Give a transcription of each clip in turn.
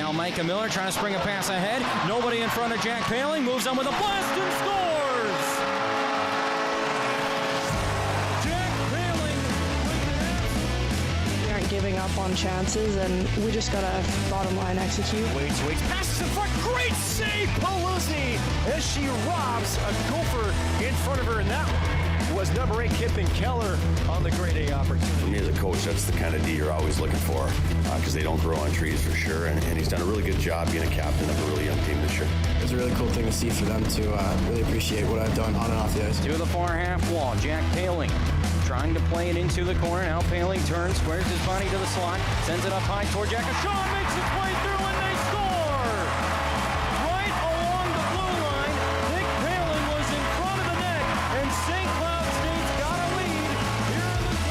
Now Micah Miller trying to spring a pass ahead. Nobody in front of Jack Paling. Moves on with a blast and scores! Jack Paling with We aren't giving up on chances, and we just got to bottom line execute. Waits, passes in front, great save, Paluzzi, as she robs a Gopher in front of her, and that was number 8, Kippen Keller, on the grade A opportunity. For me as a coach, that's the kind of D you're always looking for, because they don't grow on trees for sure, and he's done a really good job being a captain of a really young team this year. It was a really cool thing to see for them to really appreciate what I've done on and off the ice. to the far half wall. Jack Paling trying to play it into the corner. Now Paling turns, squares his body to the slot, sends it up high toward Jack. Sean makes its way through, and they score! Right along the blue line, Nick Paling was in front of the net, and St. Cloud State's got a lead here in the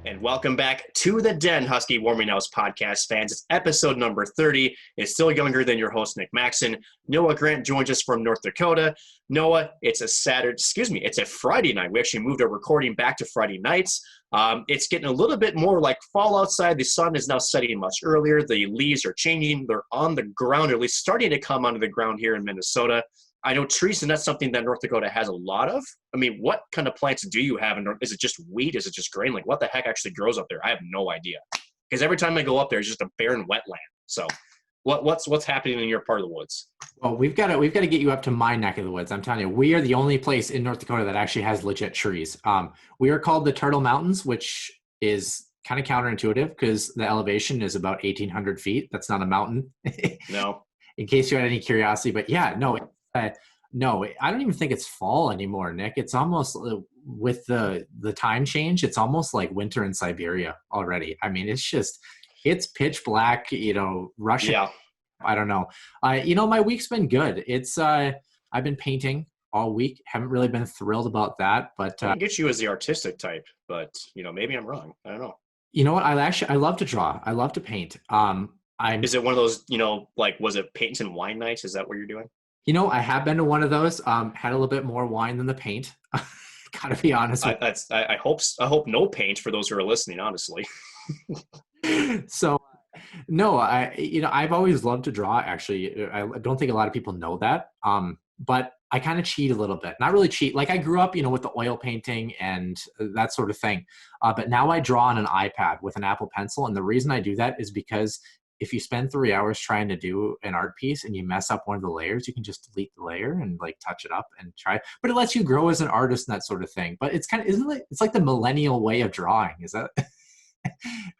And welcome back to the Den, Husky Warming House podcast fans. It's episode number 30. It's still younger than your host, Nick Maxon. Noah Grant joins us from North Dakota. Noah, it's a Friday night. We actually moved our recording back to Friday nights. It's getting a little bit more like fall outside. The sun is now setting much earlier. The leaves are changing. They're on the ground, or at least starting to come onto the ground here in Minnesota. I know trees, and that's something that North Dakota has a lot of. I mean, what kind of plants do you have? Is it just wheat? Is it just grain? Like, what the heck actually grows up there? I have no idea. Because every time I go up there, it's just a barren wetland. So what's happening in your part of the woods? Well, we've got to get you up to my neck of the woods. I'm telling you, we are the only place in North Dakota that actually has legit trees. We are called the Turtle Mountains, which is kind of counterintuitive because the elevation is about 1,800 feet. That's not a mountain. No. In case you had any curiosity. But yeah, no, I don't even think it's fall anymore, Nick. It's almost, with the time change, it's almost like winter in Siberia already. I mean, it's pitch black, Russia. Yeah. I don't know. My week's been good. It's I've been painting all week. Haven't really been thrilled about that, but I get you as the artistic type, but maybe I'm wrong. I don't know. You know what? I love to draw. I love to paint. Is it one of those, was it paints and wine nights? Is that what you're doing? I have been to one of those. Had a little bit more wine than the paint. Gotta be honest. I hope no paint for those who are listening, honestly. So, no, I've always loved to draw. Actually, I don't think a lot of people know that. But I kind of cheat a little bit. Not really cheat. Like I grew up, with the oil painting and that sort of thing. But now I draw on an iPad with an Apple Pencil, and the reason I do that is because if you spend 3 hours trying to do an art piece and you mess up one of the layers, you can just delete the layer and touch it up and try. But it lets you grow as an artist and that sort of thing. But it's it's like the millennial way of drawing. Is that?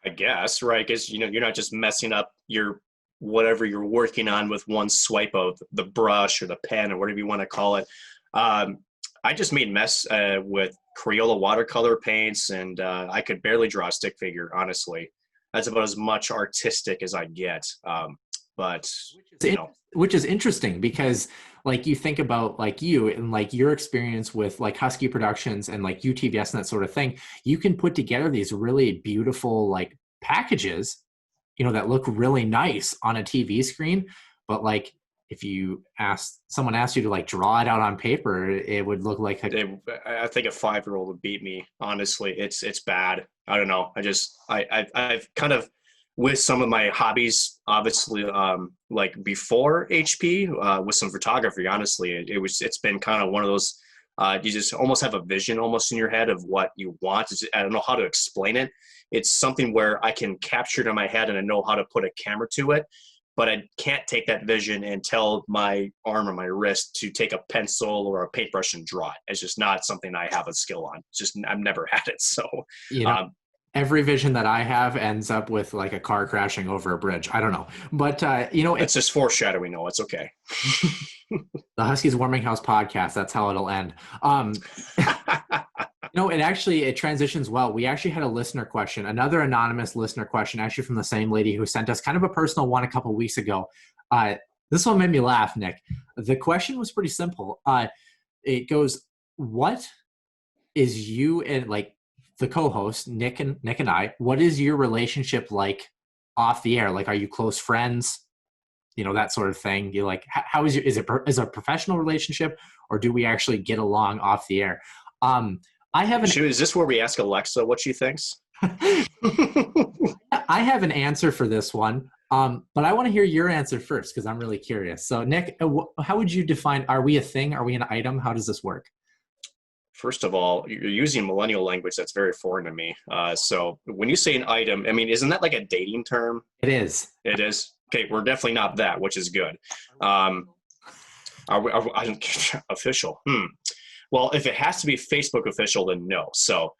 I guess, right? Because, you're not just messing up whatever you're working on with one swipe of the brush or the pen or whatever you want to call it. I just made mess with Crayola watercolor paints, and I could barely draw a stick figure, honestly. That's about as much artistic as I get. Which is interesting because you think about you and your experience with Husky Productions and UTVS and that sort of thing, you can put together these really beautiful packages, that look really nice on a TV screen. But if someone asked you to kind of draw it out on paper, it would look like I think a 5-year-old would beat me. Honestly, it's bad. I don't know. I've kind of, with some of my hobbies, obviously, before HP, with some photography, honestly, it's been kind of one of those, you just almost have a vision almost in your head of what you want. I don't know how to explain it. It's something where I can capture it in my head and I know how to put a camera to it, but I can't take that vision and tell my arm or my wrist to take a pencil or a paintbrush and draw it. It's just not something I have a skill on. It's just, I've never had it. So, every vision that I have ends up with a car crashing over a bridge. I don't know. But, it's just foreshadowing. No, it's okay. The Huskies Warming House podcast. That's how it'll end. It transitions well. We actually had a listener question, another anonymous listener question, actually from the same lady who sent us kind of a personal one a couple of weeks ago. This one made me laugh, Nick. The question was pretty simple. It goes, what is you and the co-host, Nick and I, what is your relationship like off the air? Are you close friends? that sort of thing. You're like, how is is it a professional relationship, or do we actually get along off the air? Is this where we ask Alexa what she thinks? I have an answer for this one, but I want to hear your answer first because I'm really curious. So, Nick, how would you define, are we a thing? Are we an item? How does this work? First of all, you're using millennial language that's very foreign to me. So when you say an item, I mean, isn't that like a dating term? It is. It is? Okay, we're definitely not that, which is good. Are we official? Well, if it has to be Facebook official, then no. So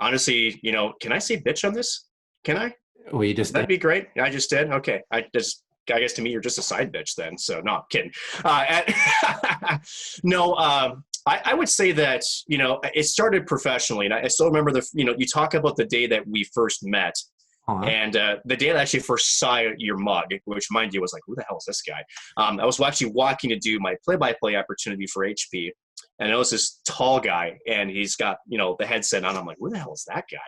honestly, can I say bitch on this? Can I? Well, you just That'd be great. I just did? Okay. I guess to me, you're just a side bitch then. So no, I'm kidding. I would say that, it started professionally. And I still remember you talk about the day that we first met. Uh-huh. And the day that I actually first saw your mug, which mind you was like, who the hell is this guy? I was actually walking to do my play-by-play opportunity for HP. And it was this tall guy, and he's got, the headset on. I'm like, who the hell is that guy?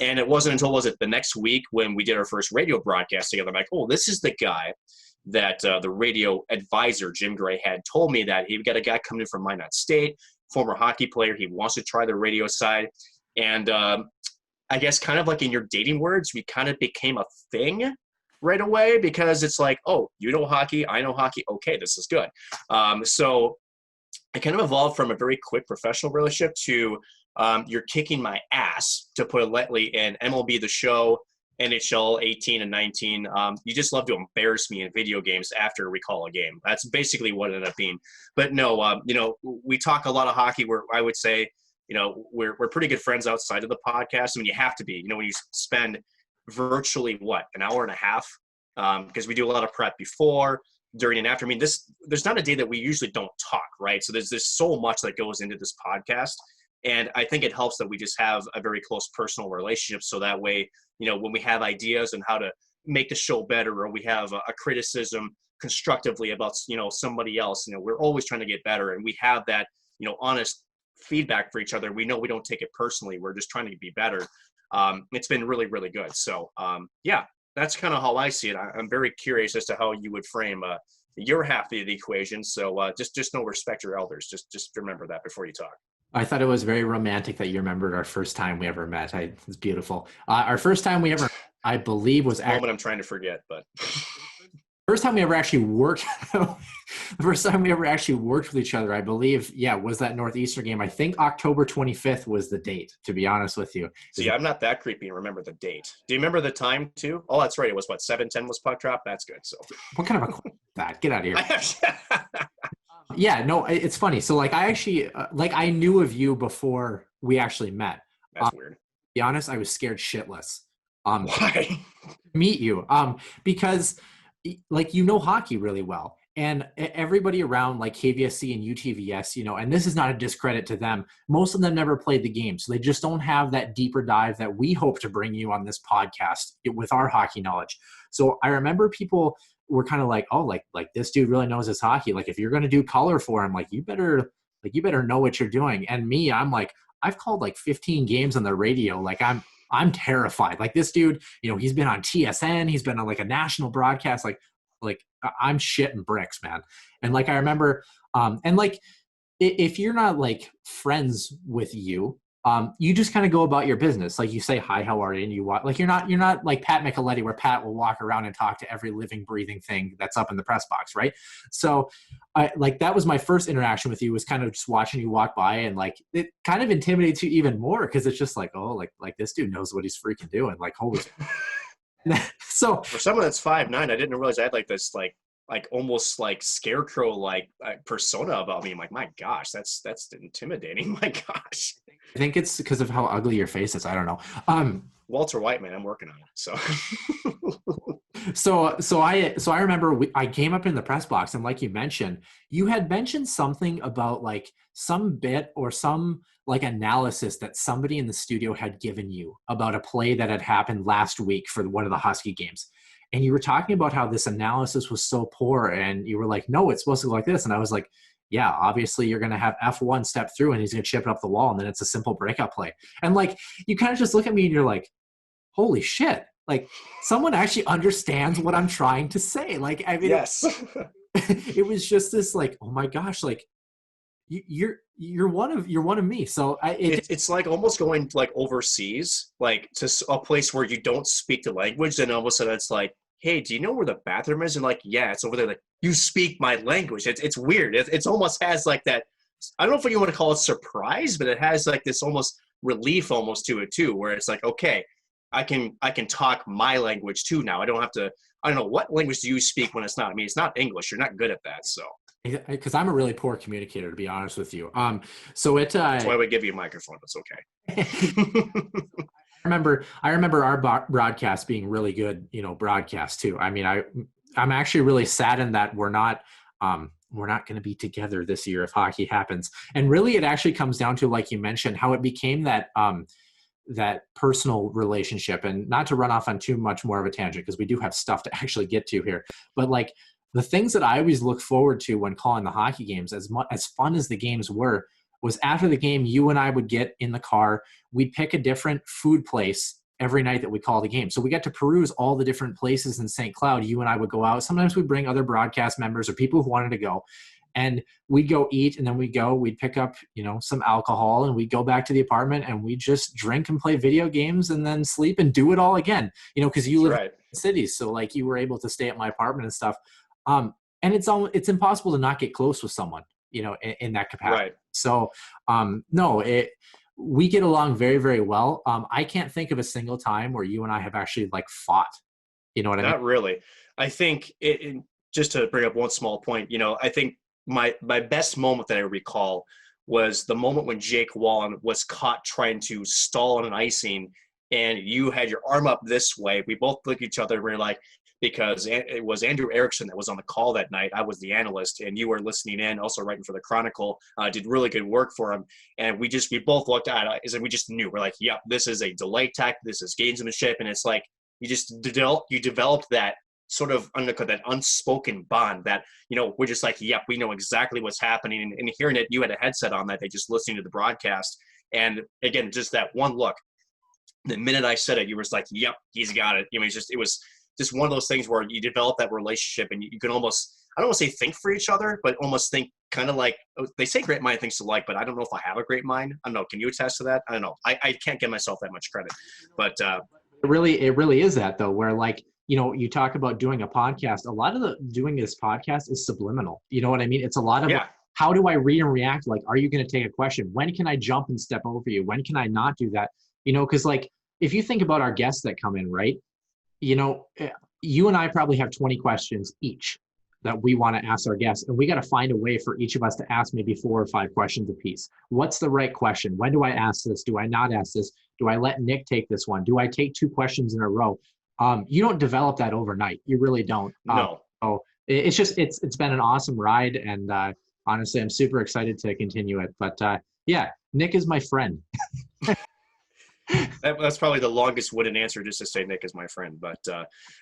And it wasn't until, the next week when we did our first radio broadcast together, I'm like, oh, this is the guy that the radio advisor, Jim Gray, had told me that he got a guy coming in from Minot State, former hockey player. He wants to try the radio side. And I guess kind of like in your dating words, we kind of became a thing right away because it's like, oh, you know hockey, I know hockey. Okay, this is good. So it kind of evolved from a very quick professional relationship to you're kicking my ass, to put it lightly, in MLB The Show, NHL 18 and 19. You just love to embarrass me in video games after we call a game. That's basically what it ended up being. But no, we talk a lot of hockey where I would say, we're pretty good friends outside of the podcast. I mean, you have to be, when you spend virtually an hour and a half, because we do a lot of prep before, during, and after. I mean, there's not a day that we usually don't talk, right? So there's so much that goes into this podcast. And I think it helps that we just have a very close personal relationship. So that way, when we have ideas on how to make the show better, or we have a criticism constructively about, somebody else, we're always trying to get better. And we have that, honest feedback for each other. We know we don't take it personally. We're just trying to be better. It's been really, really good. So yeah, that's kind of how I see it. I'm very curious as to how you would frame your half of the equation. So just know, respect your elders. Just remember that before you talk. I thought it was very romantic that you remembered our first time we ever met. It's beautiful. Our first time we ever, I believe, was actually, I'm trying to forget, but first time we ever actually worked. The first time we ever actually worked with each other, I believe, was that Northeastern game. I think October 25th was the date, to be honest with you. See, I'm not that creepy and remember the date. Do you remember the time too? Oh, that's right. It was 7:10 was puck drop. That's good. So what kind of a that? Get out of here. Yeah, no, it's funny. So I actually, I knew of you before we actually met. That's weird. To be honest, I was scared shitless. Why? To meet you. Because hockey really well. And everybody around KVSC and UTVS, and this is not a discredit to them. Most of them never played the game. So they just don't have that deeper dive that we hope to bring you on this podcast with our hockey knowledge. So I remember people were kind of like, oh, this dude really knows his hockey. If you're going to do color for him, you better know what you're doing. And me, I'm I've called 15 games on the radio. I'm terrified. This dude, he's been on TSN. He's been on a national broadcast. I'm shitting bricks, man. And I remember, if you're not friends with you, you just kind of go about your business. You say, hi, how are you? And you walk, you're not like Pat Micheletti, where Pat will walk around and talk to every living, breathing thing that's up in the press box. Right. So that was my first interaction with you, was kind of just watching you walk by, and it kind of intimidates you even more. Cause it's just this dude knows what he's freaking doing. Holy. So for someone that's 5'9", I didn't realize I had this almost scarecrow persona about me. I'm like, my gosh, that's intimidating. My gosh. I think it's because of how ugly your face is. I don't know. Walter White, man, I'm working on it. So I remember I came up in the press box, and like you mentioned, you had mentioned something about some bit or some analysis that somebody in the studio had given you about a play that had happened last week for one of the Husky games. And you were talking about how this analysis was so poor, and you were like, no, it's supposed to go like this. And I was like, yeah, obviously you're going to have F1 step through and he's going to chip it up the wall, and then it's a simple breakout play. And you kind of just look at me and you're like, holy shit. like someone actually understands what I'm trying to say. Like, I mean, Yes. it was just this like, oh my gosh, like you're one of me. So it's like almost going like overseas, like to a place where you don't speak the language. Then all of a sudden it's like, hey, do you know where the bathroom is? And like, yeah, it's over there. Like, you speak my language. It's weird. It's almost has like that. I don't know if you want to call it surprise, but it has like this almost relief almost to it too, where it's like, okay, I can talk my language too now. I don't know, what language do you speak when it's not? I mean, it's not English. You're not good at that. So. Because I'm a really poor communicator, to be honest with you. So that's why we give you a microphone. It's okay. I remember our broadcast being really good, broadcast too. I mean, I'm actually really saddened that we're not going to be together this year if hockey happens. And really, it actually comes down to, like you mentioned, how it became that personal relationship. And not to run off on too much more of a tangent, because we do have stuff to actually get to here, but like the things that I always look forward to when calling the hockey games, as fun as the games were, was after the game, you and I would get in the car, we'd pick a different food place every night that we call the game. So we got to peruse all the different places in St. Cloud. You and I would go out. Sometimes we'd bring other broadcast members or people who wanted to go, and we'd go eat, and then we'd pick up, some alcohol, and we'd go back to the apartment and we'd just drink and play video games and then sleep and do it all again, because you live in cities. So like you were able to stay at my apartment and stuff. And it's impossible to not get close with someone, in that capacity. Right. So, we get along very, very well. I can't think of a single time where you and I have actually like fought. You know what I mean? Not really. I think just to bring up one small point, I think my best moment that I recall was the moment when Jake Wallen was caught trying to stall on an icing, and you had your arm up this way. We both looked at each other and we were like, because it was Andrew Erickson that was on the call that night. I was the analyst, and you were listening in, also writing for the Chronicle. Did really good work for him. And we both looked at it, and we just knew. We're like, yep, this is a delay tactic. This is gamesmanship. And it's like, you developed that sort of that unspoken bond that, we're just like, yep, we know exactly what's happening. And hearing it, you had a headset on that day, just listening to the broadcast. And again, just that one look, the minute I said it, you were just like, yep, he's got it. It was just one of those things where you develop that relationship, and you can almost, I don't want to say think for each other, but almost think kind of like, they say great mind thinks alike, but I don't know if I have a great mind. I don't know. Can you attest to that? I don't know. I can't give myself that much credit, but it really is that though, where like, you talk about doing a podcast, a lot of doing this podcast is subliminal. You know what I mean? It's a lot of, how do I read and react? Like, are you going to take a question? When can I jump and step over you? When can I not do that? Cause like, if you think about our guests that come in, right? You and I probably have 20 questions each that we want to ask our guests, and we got to find a way for each of us to ask maybe 4 or 5 questions apiece. What's the right question? When do I ask this? Do I not ask this? Do I let Nick take this one? Do I take 2 questions in a row? You don't develop that overnight. You really don't. No. So it's been an awesome ride, and honestly, I'm super excited to continue it. But Nick is my friend. That's probably the longest wooden answer, just to say Nick is my friend. But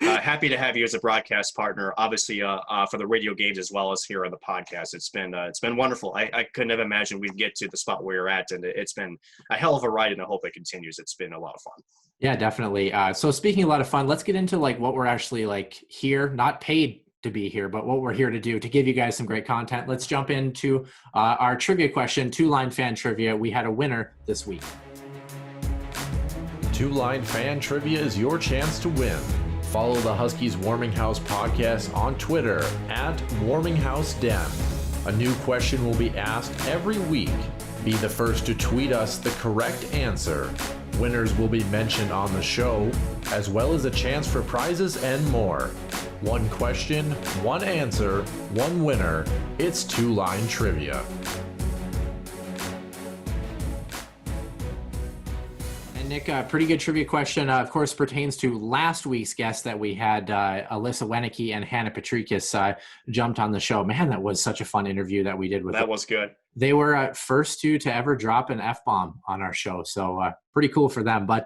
happy to have you as a broadcast partner, obviously for the radio games as well as here on the podcast. It's been wonderful. I couldn't have imagined we'd get to the spot where you're at, and it's been a hell of a ride, and I hope it continues. It's been a lot of fun. Yeah, definitely. So speaking of a lot of fun, let's get into like what we're actually like here, not paid to be here, but what we're here to do to give you guys some great content. Let's jump into our trivia question, 2-line fan trivia. We had a winner this week. 2-line fan trivia is your chance to win. Follow the Huskies Warming House podcast on Twitter @WarmingHouseDen. A new question will be asked every week. Be the first to tweet us the correct answer. Winners will be mentioned on the show, as well as a chance for prizes and more. 1 question, 1 answer, 1 winner. It's 2-line trivia. Nick, a pretty good trivia question, of course, pertains to last week's guest that we had, Alyssa Wenicky and Hannah Patrikis jumped on the show. Man, that was such a fun interview that we did with them. That was good. They were first 2 to ever drop an F-bomb on our show, so pretty cool for them. But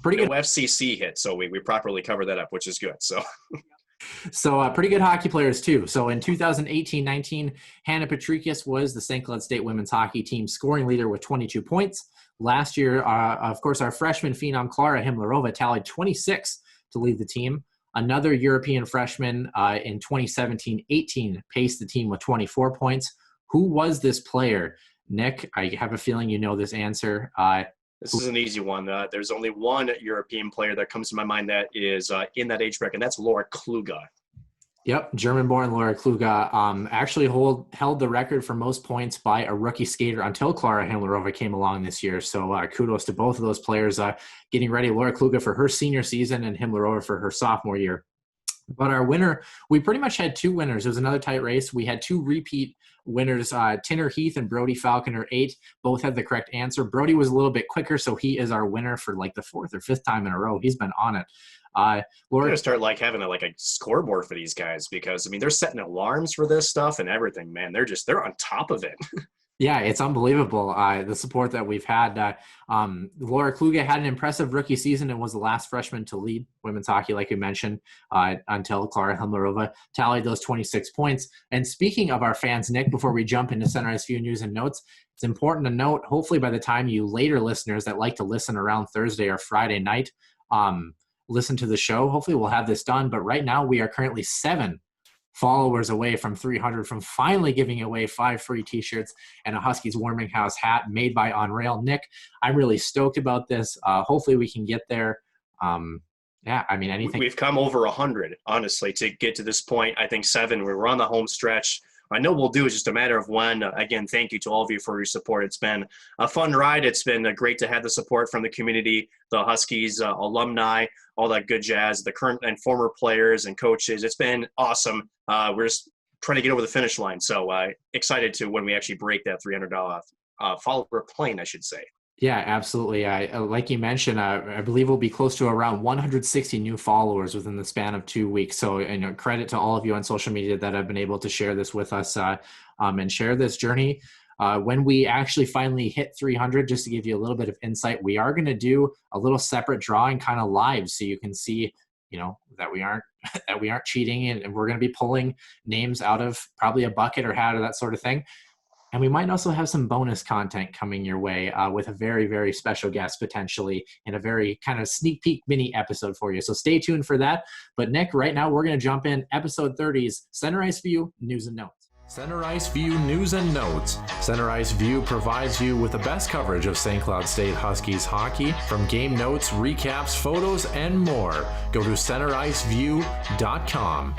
pretty good. No FCC hit, so we properly covered that up, which is good. So pretty good hockey players too. So in 2018-19, Hannah Patrikis was the St. Cloud State women's hockey team scoring leader with 22 points. Last year, of course, our freshman phenom Clara Himlerova tallied 26 to lead the team. Another European freshman in 2017-18 paced the team with 24 points. Who was this player? Nick, I have a feeling you know this answer. This is an easy one. There's only one European player that comes to my mind that is in that age bracket, and that's Laura Kluge. Yep, German-born Laura Kluge actually held the record for most points by a rookie skater until Klara Himlerova came along this year. So kudos to both of those players getting ready. Laura Kluge for her senior season and Himlerova for her sophomore year. But our winner, we pretty much had two winners. It was another tight race. We had two repeat winners, Tinner Heath and Brody Falconer 8. Both had the correct answer. Brody was a little bit quicker, so he is our winner for like the fourth or fifth time in a row. He's been on it. We're gonna start having a scoreboard for these guys, because they're setting alarms for this stuff and everything. Man, they're on top of it. Yeah, it's unbelievable, the support that we've had. Laura Kluge had an impressive rookie season and was the last freshman to lead women's hockey, like you mentioned, until Klara Himlerova tallied those 26 points. And speaking of our fans, Nick, before we jump into CenterIceView News and Notes, it's important to note, hopefully by the time you later listeners that like to listen around Thursday or Friday night, listen to the show, hopefully we'll have this done. But right now we are currently 7 followers away from 300, from finally giving away 5 free t-shirts and a Huskies Warming House hat made by Unreal. Nick, I'm really stoked about this. Hopefully we can get there. Anything. We've come over 100, honestly, to get to this point. I think 7, we're on the home stretch. I know we'll do. It's just a matter of when. Again, thank you to all of you for your support. It's been a fun ride. It's been great to have the support from the community, the Huskies, alumni, all that good jazz, the current and former players and coaches. It's been awesome. We're just trying to get over the finish line. So excited to when we actually break that $300 follower plane, I should say. Yeah, absolutely. Like you mentioned, I believe we'll be close to around 160 new followers within the span of 2 weeks. So, credit to all of you on social media that have been able to share this with us and share this journey. When we actually finally hit 300, just to give you a little bit of insight, we are going to do a little separate drawing kind of live, so you can see, that we aren't cheating, and we're going to be pulling names out of probably a bucket or hat or that sort of thing. And we might also have some bonus content coming your way with a very, very special guest potentially in a very kind of sneak peek mini episode for you. So stay tuned for that. But Nick, right now we're going to jump in episode 30's CenterIceView News and Notes. CenterIceView News and Notes. CenterIceView provides you with the best coverage of St. Cloud State Huskies hockey, from game notes, recaps, photos, and more. Go to CenterIceView.com.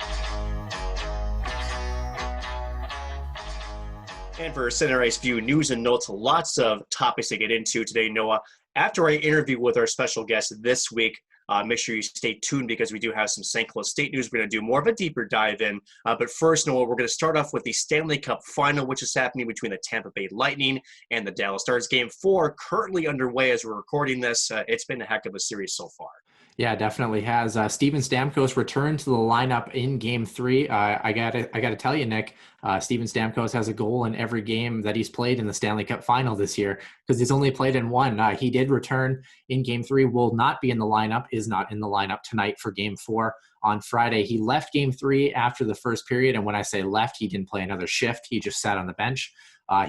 And for CenterIceView News and Notes, lots of topics to get into today, Noah. After I interview with our special guest this week, make sure you stay tuned, because we do have some St. Cloud State news. We're going to do more of a deeper dive in. But first, Noah, we're going to start off with the Stanley Cup Final, which is happening between the Tampa Bay Lightning and the Dallas Stars. Game 4 currently underway as we're recording this. It's been a heck of a series so far. Yeah, definitely has. Steven Stamkos returned to the lineup in Game 3. I gotta tell you, Nick, Steven Stamkos has a goal in every game that he's played in the Stanley Cup Final this year, because he's only played in one. He did return in Game 3, will not be in the lineup, is not in the lineup tonight for Game 4 on Friday. He left Game 3 after the first period, and when I say left, he didn't play another shift. He just sat on the bench.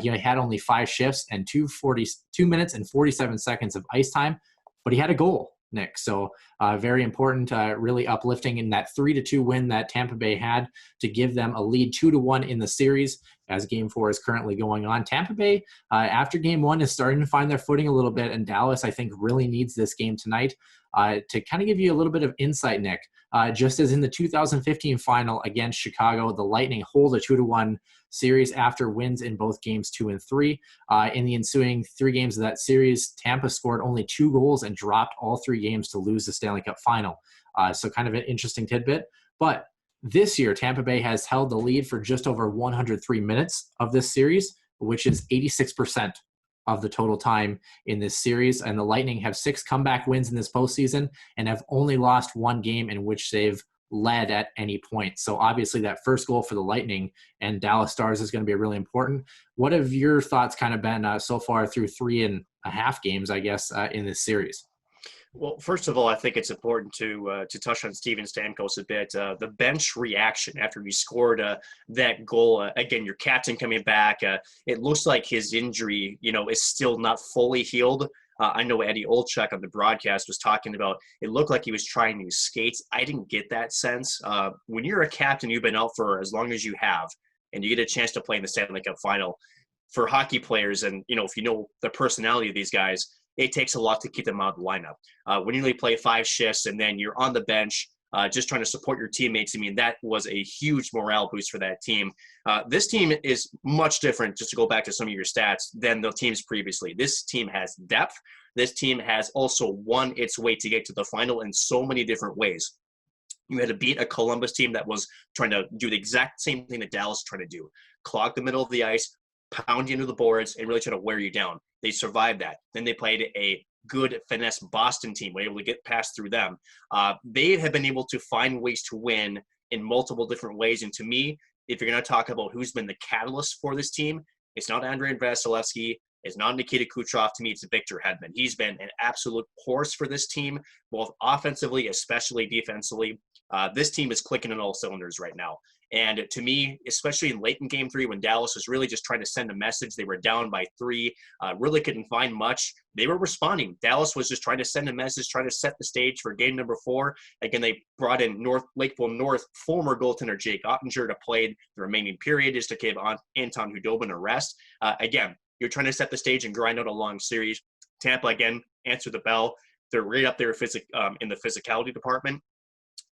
He had only 5 shifts and 2 minutes and 47 seconds of ice time, but he had a goal, Nick. So very important, really uplifting in that 3-2 win that Tampa Bay had to give them a lead 2-1 in the series as Game 4 is currently going on. Tampa Bay, after Game 1, is starting to find their footing a little bit, and Dallas, I think, really needs this game tonight. To kind of give you a little bit of insight, Nick, just as in the 2015 final against Chicago, the Lightning hold a 2-1 series after wins in both games 2 and 3. In the ensuing 3 games of that series, Tampa scored only 2 goals and dropped all 3 games to lose the Stanley Cup Final. So kind of an interesting tidbit. But this year, Tampa Bay has held the lead for just over 103 minutes of this series, which is 86% of the total time in this series. And the Lightning have 6 comeback wins in this postseason and have only lost 1 game in which they've led at any point. So obviously that first goal for the Lightning and Dallas Stars is going to be really important. What have your thoughts kind of been so far through 3.5 games, I guess, in this series? Well, first of all, I think it's important to touch on Steven Stamkos a bit. The bench reaction after he scored that goal. Again, your captain coming back. It looks like his injury, is still not fully healed. I know Eddie Olczyk on the broadcast was talking about it looked like he was trying new skates. I didn't get that sense. When you're a captain, you've been out for as long as you have, and you get a chance to play in the Stanley Cup Final. For hockey players, and if you know the personality of these guys, it takes a lot to keep them out of the lineup. When you only play 5 shifts and then you're on the bench just trying to support your teammates, I mean, that was a huge morale boost for that team. This team is much different, just to go back to some of your stats, than the teams previously. This team has depth. This team has also won its way to get to the final in so many different ways. You had to beat a Columbus team that was trying to do the exact same thing that Dallas is trying to do. Clog the middle of the ice, pound you into the boards, and really try to wear you down. They survived that. Then they played a good finesse Boston team, were able to get past through them. They have been able to find ways to win in multiple different ways. And to me, if you're going to talk about who's been the catalyst for this team, it's not Andrei Vasilevsky. It's not Nikita Kucherov. To me, it's Victor Hedman. He's been an absolute force for this team, both offensively, especially defensively. This team is clicking on all cylinders right now. And to me, especially in late in Game 3, when Dallas was really just trying to send a message, they were down by 3, really couldn't find much. They were responding. Dallas was just trying to send a message, trying to set the stage for Game number 4. Again, they brought in Lakeville North former goaltender Jake Ottinger to play the remaining period just to give Anton Hudobin a rest. Again, you're trying to set the stage and grind out a long series. Tampa, again, answered the bell. They're right up there in the physicality department.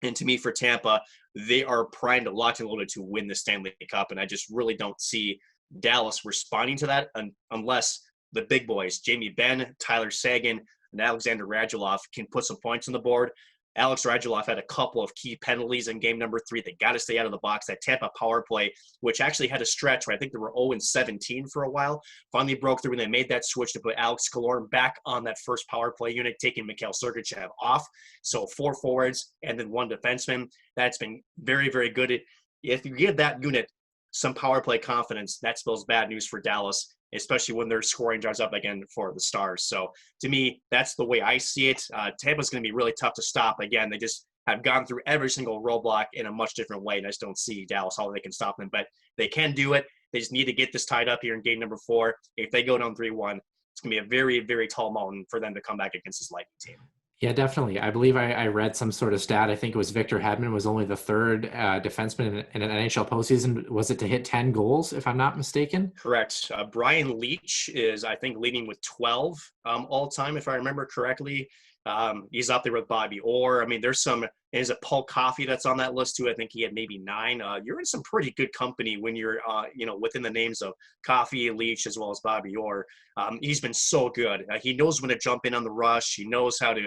And to me, for Tampa, they are primed, locked and loaded to win the Stanley Cup. And I just really don't see Dallas responding to that unless the big boys, Jamie Benn, Tyler Seguin, and Alexander Radulov, can put some points on the board. Alex Radulov had a couple of key penalties in Game number 3. They got to stay out of the box. That Tampa power play, which actually had a stretch where I think they were 0-17 for a while, finally broke through, and they made that switch to put Alex Killorn back on that first power play unit, taking Mikhail Sergachev off. So 4 forwards and then 1 defenseman. That's been very, very good. If you give that unit some power play confidence, that spells bad news for Dallas, especially when their scoring drives up again for the Stars. So to me, that's the way I see it. Tampa's going to be really tough to stop. Again, they just have gone through every single roadblock in a much different way, and I just don't see Dallas how they can stop them. But they can do it. They just need to get this tied up here in Game number 4. If they go down 3-1, it's going to be a very, very tall mountain for them to come back against this Lightning team. Yeah, definitely. I believe I read some sort of stat. I think it was Victor Hedman was only the 3rd defenseman in an NHL postseason. Was it to hit 10 goals, if I'm not mistaken? Correct. Brian Leach is, I think, leading with 12 all time, if I remember correctly. He's up there with Bobby Orr. I mean, is it Paul Coffey that's on that list too? I think he had maybe 9. You're in some pretty good company when you're, within the names of Coffey, Leach, as well as Bobby Orr. He's been so good. He knows when to jump in on the rush. He knows how to,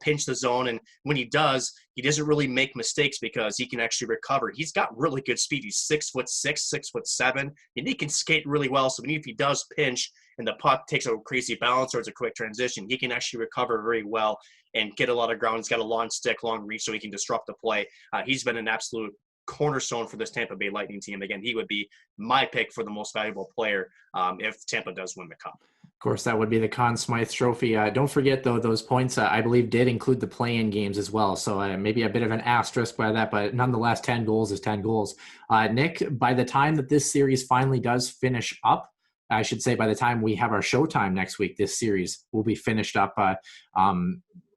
pinch the zone. And when he does, he doesn't really make mistakes because he can actually recover. He's got really good speed. He's 6'6", 6'7", and he can skate really well. So even if he does pinch and the puck takes a crazy bounce or it's a quick transition, he can actually recover very well and get a lot of ground. He's got a long stick, long reach, so he can disrupt the play. He's been an absolute cornerstone for this Tampa Bay Lightning team. Again, he would be my pick for the most valuable player if Tampa does win the Cup. Of course, that would be the Conn Smythe Trophy. Don't forget, though, those points, I believe, did include the play-in games as well. So maybe a bit of an asterisk by that, but nonetheless, 10 goals is 10 goals. Nick, by the time that this series finally does finish up, I should say by the time we have our showtime next week, this series will be finished up.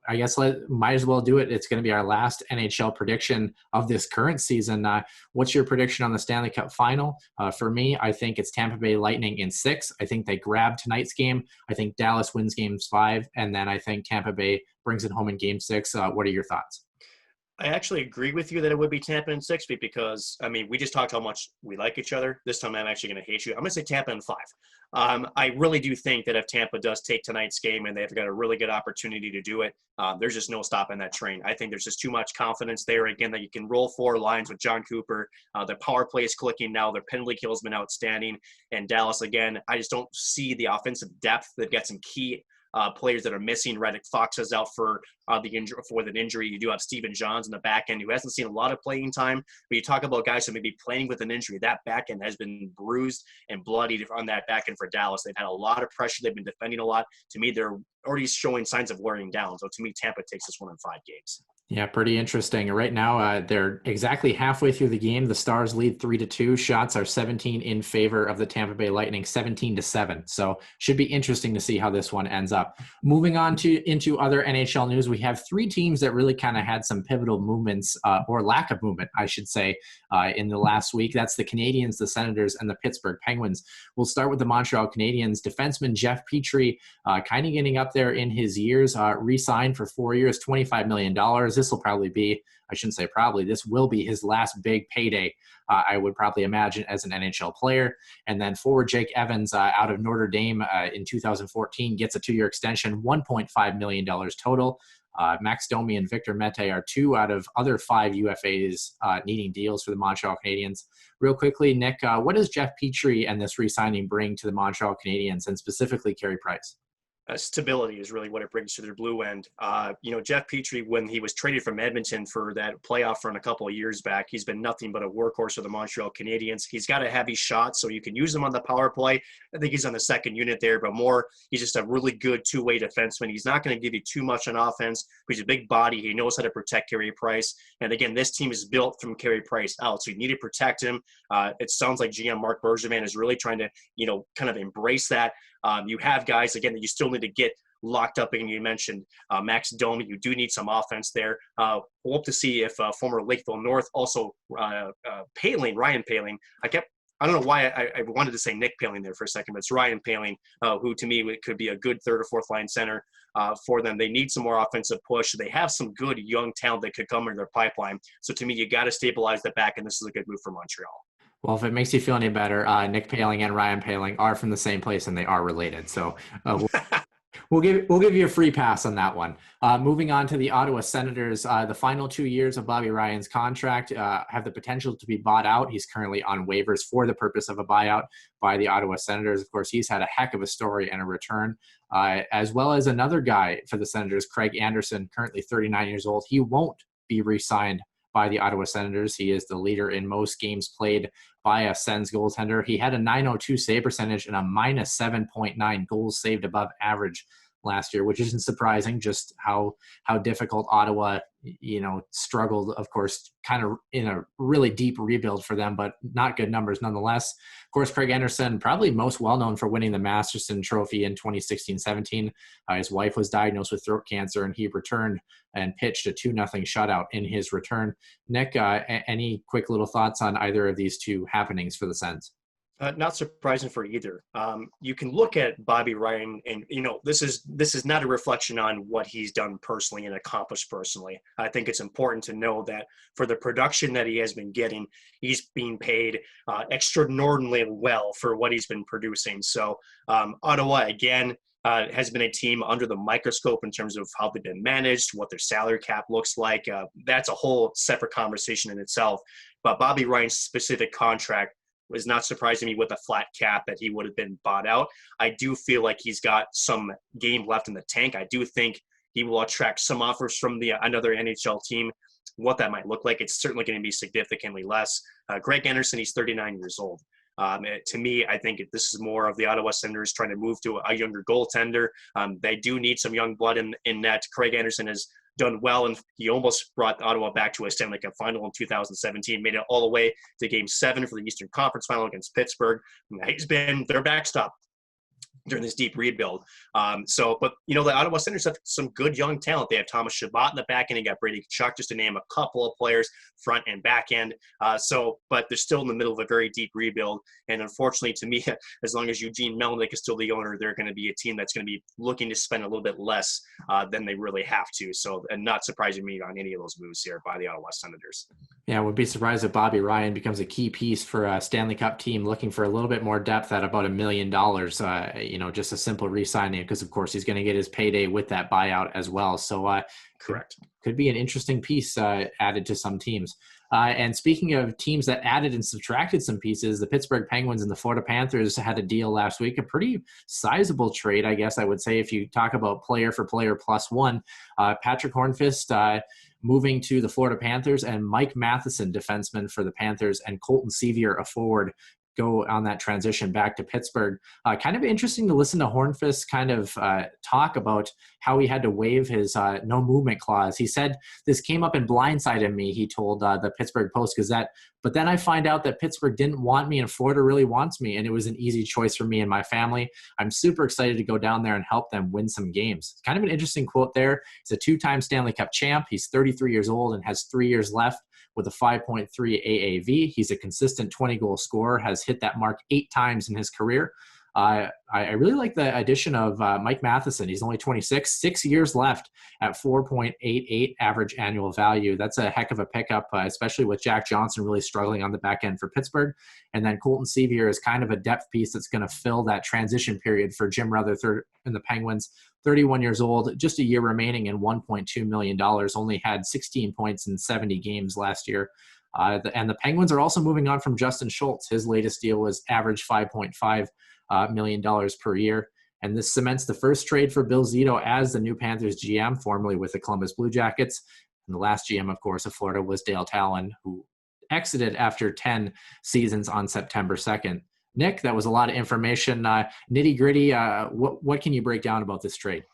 I guess might as well do it. It's going to be our last NHL prediction of this current season. What's your prediction on the Stanley Cup Final? For me, I think it's Tampa Bay Lightning in 6. I think they grab tonight's game. I think Dallas wins games 5, and then I think Tampa Bay brings it home in game 6. What are your thoughts? I actually agree with you that it would be Tampa in 6 because, we just talked how much we like each other. This time I'm actually going to hate you. I'm going to say Tampa in 5. I really do think that if Tampa does take tonight's game and they've got a really good opportunity to do it, there's just no stopping that train. I think there's just too much confidence there, again, that you can roll 4 lines with John Cooper. The power play is clicking now. Their penalty kill has been outstanding. And Dallas, again, I just don't see the offensive depth. They've got some key players that are missing. Reddick Fox is out for with an injury. You do have Steven Johns in the back end, who hasn't seen a lot of playing time. But you talk about guys who may be playing with an injury. That back end has been bruised and bloodied on that back end for Dallas. They've had a lot of pressure. They've been defending a lot. To me, they're already showing signs of wearing down. So to me, Tampa takes this one in 5 games. Yeah, pretty interesting. Right now, they're exactly halfway through the game. The Stars lead 3-2. Shots are 17 in favor of the Tampa Bay Lightning, 17-7. So should be interesting to see how this one ends up. Moving on into other NHL news, we have 3 teams that really kind of had some pivotal movements, or lack of movement, I should say, in the last week. That's the Canadiens, the Senators, and the Pittsburgh Penguins. We'll start with the Montreal Canadiens. Defenseman Jeff Petrie, kind of getting up there in his years, re-signed for 4 years, $25 million. This will probably be, I shouldn't say probably, this will be his last big payday, I would probably imagine, as an NHL player. And then forward Jake Evans out of Notre Dame in 2014 gets a 2-year extension, $1.5 million total. Max Domi and Victor Mete are 2 out of other 5 UFAs needing deals for the Montreal Canadiens. Real quickly, Nick, what does Jeff Petrie and this re-signing bring to the Montreal Canadiens, and specifically Carey Price? Stability is really what it brings to their blue end. Jeff Petrie, when he was traded from Edmonton for that playoff run a couple of years back, he's been nothing but a workhorse of the Montreal Canadiens. He's got a heavy shot, so you can use him on the power play. I think he's on the second unit there, but more, he's just a really good two-way defenseman. He's not going to give you too much on offense, but he's a big body. He knows how to protect Carey Price. And again, this team is built from Carey Price out, so you need to protect him. It sounds like GM Mark Bergevin is really trying to, kind of embrace that. You have guys, again, that you still need to get locked up. And you mentioned Max Domi. You do need some offense there. We'll hope to see if former Lakeville North, also Ryan Poehling. I don't know why I wanted to say Nick Poehling there for a second, but it's Ryan Poehling, who to me could be a good 3rd or 4th line center for them. They need some more offensive push. They have some good young talent that could come in their pipeline. So to me, you got to stabilize the back, and this is a good move for Montreal. Well, if it makes you feel any better, Nick Poehling and Ryan Poehling are from the same place, and they are related. So we'll give you a free pass on that one. Moving on to the Ottawa Senators, the final 2 years of Bobby Ryan's contract have the potential to be bought out. He's currently on waivers for the purpose of a buyout by the Ottawa Senators. Of course, he's had a heck of a story and a return, as well as another guy for the Senators, Craig Anderson, currently 39 years old. He won't be re-signed by the Ottawa Senators. He is the leader in most games played by a Sens goaltender. He had a .902 save percentage and a -7.9 goals saved above average last year, which isn't surprising, just how difficult Ottawa, struggled, of course, kind of in a really deep rebuild for them, but not good numbers nonetheless. Of course, Craig Anderson, probably most well-known for winning the Masterson Trophy in 2016-17. His wife was diagnosed with throat cancer, and he returned and pitched a 2-0 shutout in his return. Nick, any quick little thoughts on either of these two happenings for the Sens? Not surprising for either. You can look at Bobby Ryan, and this is not a reflection on what he's done personally and accomplished personally. I think it's important to know that for the production that he has been getting, he's being paid extraordinarily well for what he's been producing. So Ottawa, again, has been a team under the microscope in terms of how they've been managed, what their salary cap looks like. That's a whole separate conversation in itself. But Bobby Ryan's specific contract was not surprising me with a flat cap that he would have been bought out. I do feel like he's got some game left in the tank. I do think he will attract some offers from another NHL team. What that might look like, it's certainly going to be significantly less. Greg Anderson, he's 39 years old. To me, I think this is more of the Ottawa Senators trying to move to a younger goaltender. They do need some young blood in net. Craig Anderson has done well, and he almost brought Ottawa back to a Stanley Cup Final in 2017, made it all the way to Game 7 for the Eastern Conference Final against Pittsburgh. He's been their backstop during this deep rebuild. But the Ottawa Senators have some good young talent. They have Thomas Chabot in the back end. You got Brady Tkachuk, just to name a couple of players, front and back end. But they're still in the middle of a very deep rebuild. And unfortunately, to me, as long as Eugene Melnyk is still the owner, they're going to be a team that's going to be looking to spend a little bit less than they really have to. So, and not surprising me on any of those moves here by the Ottawa Senators. Yeah, I would be surprised if Bobby Ryan becomes a key piece for a Stanley Cup team looking for a little bit more depth at about $1 million. Just a simple re-signing, because of course he's going to get his payday with that buyout as well. So correct. Could be an interesting piece added to some teams. And speaking of teams that added and subtracted some pieces, the Pittsburgh Penguins and the Florida Panthers had a deal last week, a pretty sizable trade, I guess I would say, if you talk about player for player plus one. Patrick Hornqvist moving to the Florida Panthers, and Mike Matheson, defenseman for the Panthers, and Colton Sevier, a forward, go on that transition back to Pittsburgh. Kind of interesting to listen to Hornqvist kind of talk about how he had to waive his no movement clause. He said, "This came up and blindsided me," he told the Pittsburgh Post-Gazette. "But then I find out that Pittsburgh didn't want me and Florida really wants me, and it was an easy choice for me and my family. I'm super excited to go down there and help them win some games." It's kind of an interesting quote there. He's a two-time Stanley Cup champ. He's 33 years old and has 3 years left with a 5.3 AAV. He's a consistent 20-goal scorer, has hit that mark 8 times in his career. I really like the addition of Mike Matheson. He's only 26, 6 years left at 4.88 average annual value. That's a heck of a pickup, especially with Jack Johnson really struggling on the back end for Pittsburgh. And then Colton Sevier is kind of a depth piece that's going to fill that transition period for Jim Rutherford and the Penguins. 31 years old, just a year remaining, and $1.2 million. Only had 16 points in 70 games last year. And the Penguins are also moving on from Justin Schultz. His latest deal was average $5.5 million per year. And this cements the first trade for Bill Zito as the new Panthers GM, formerly with the Columbus Blue Jackets. And the last GM, of course, of Florida was Dale Talon, who exited after 10 seasons on September 2nd. Nick, that was a lot of information. Nitty gritty, what can you break down about this trade?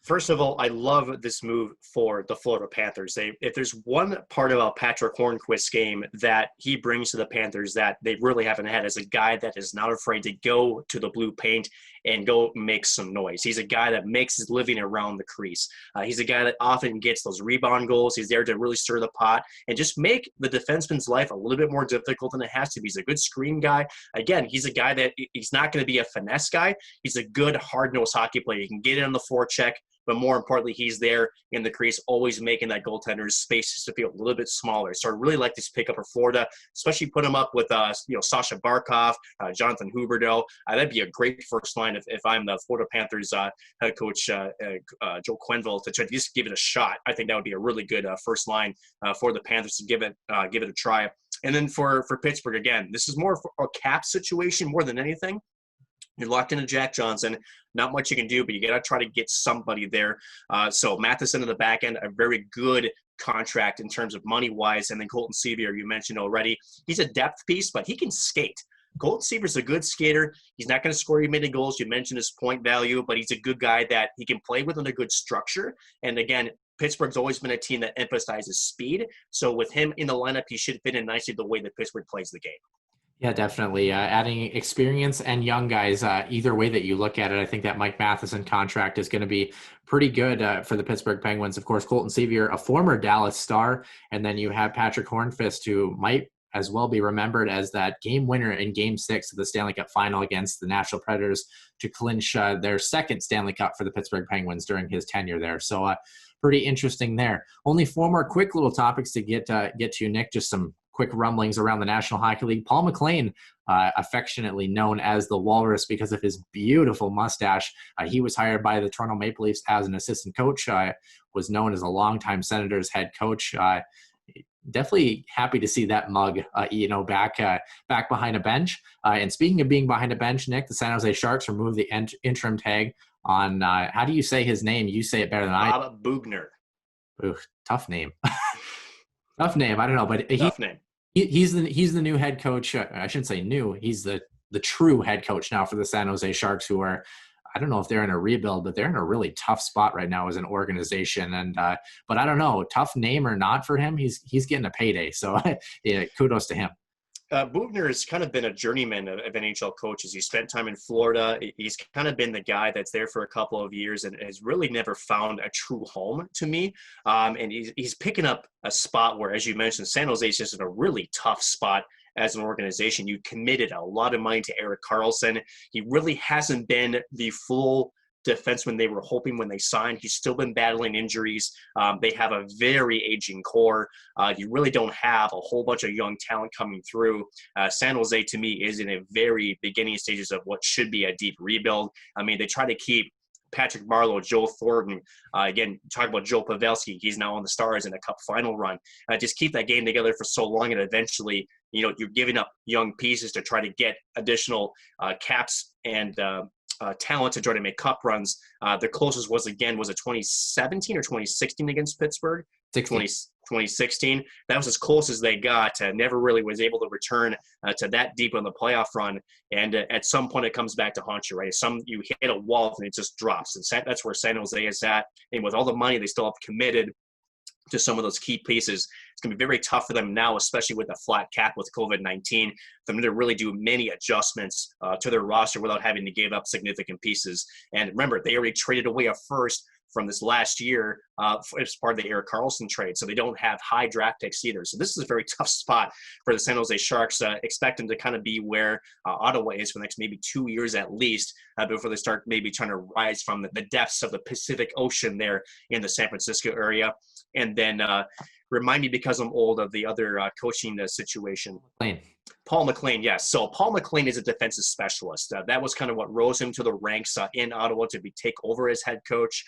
First of all, I love this move for the Florida Panthers. If there's one part about Patrick Hornqvist's game that he brings to the Panthers that they really haven't had, is a guy that is not afraid to go to the blue paint and go make some noise. He's a guy that makes his living around the crease. He's a guy that often gets those rebound goals. He's there to really stir the pot and just make the defenseman's life a little bit more difficult than it has to be. He's a good screen guy. Again, he's a guy that he's not going to be a finesse guy. He's a good hard-nosed hockey player. He can get in on the forecheck, but more importantly, he's there in the crease, always making that goaltender's space just to feel a little bit smaller. So I really like this pickup for Florida, especially put him up with Sasha Barkov, Jonathan Huberdeau. That'd be a great first line if I'm the Florida Panthers head coach Joe Quenneville, to try to just give it a shot. I think that would be a really good first line for the Panthers to give it a try. And then for Pittsburgh, again, this is more a cap situation more than anything. You're locked into Jack Johnson. Not much you can do, but you got to try to get somebody there. So Matheson in the back end, a very good contract in terms of money-wise. And then Colton Sevier, you mentioned already. He's a depth piece, but he can skate. Colton Sevier's a good skater. He's not going to score you many goals. You mentioned his point value, but he's a good guy that he can play within a good structure. And again, Pittsburgh's always been a team that emphasizes speed. So with him in the lineup, he should fit in nicely the way that Pittsburgh plays the game. Yeah, definitely. Adding experience and young guys, either way that you look at it, I think that Mike Matheson contract is going to be pretty good for the Pittsburgh Penguins. Of course, Colton Sevier, a former Dallas Star, and then you have Patrick Hornqvist, who might as well be remembered as that game winner in Game 6 of the Stanley Cup Final against the Nashville Predators to clinch their second Stanley Cup for the Pittsburgh Penguins during his tenure there. So pretty interesting there. Only 4 more quick little topics to get to, Nick, just some quick rumblings around the National Hockey League. Paul McLean, affectionately known as the Walrus because of his beautiful mustache. He was hired by the Toronto Maple Leafs as an assistant coach, was known as a longtime Senators head coach. Definitely happy to see that mug, back behind a bench. And speaking of being behind a bench, Nick, the San Jose Sharks removed the interim tag on, how do you say his name? You say it better than I do. Bob Boughner. Ooh, tough name. Tough name. I don't know, but tough name. He's the new head coach. I shouldn't say new. He's the true head coach now for the San Jose Sharks, who are, I don't know if they're in a rebuild, but they're in a really tough spot right now as an organization. And but I don't know, tough name or not for him, he's getting a payday. So yeah, kudos to him. Boughner has kind of been a journeyman of NHL coaches. He spent time in Florida. He's kind of been the guy that's there for a couple of years and has really never found a true home to me. And he's picking up a spot where, as you mentioned, San Jose is just in a really tough spot as an organization. You committed a lot of money to Erik Karlsson. He really hasn't been the full defenseman they were hoping when they signed. He's still been battling injuries. They have a very aging core. You really don't have a whole bunch of young talent coming through. San Jose, to me, is in a very beginning stages of what should be a deep rebuild. I mean, they try to keep Patrick Marleau, Joe Thornton. Again, talk about Joe Pavelski. He's now on the Stars in a Cup Final run. Just keep that game together for so long, and eventually, you're giving up young pieces to try to get additional caps and talent to try to make cup runs. The closest was it 2017 or 2016 against Pittsburgh? 2016. That was as close as they got. Never really was able to return to that deep in the playoff run. And at some point, it comes back to haunt you, right? You hit a wall and it just drops. And that's where San Jose is at. And with all the money they still have committed to some of those key pieces, it's going to be very tough for them now, especially with a flat cap with COVID-19, for them to really do many adjustments to their roster without having to give up significant pieces. And remember, they already traded away a first from this last year as part of the Erik Karlsson trade. So they don't have high draft picks either. So this is a very tough spot for the San Jose Sharks. Expect them to kind of be where Ottawa is for the next maybe 2 years at least before they start maybe trying to rise from the depths of the Pacific Ocean there in the San Francisco area. And then remind me, because I'm old, of the other coaching situation. Paul McLean, yes. So Paul McLean is a defensive specialist. That was kind of what rose him to the ranks in Ottawa to take over as head coach.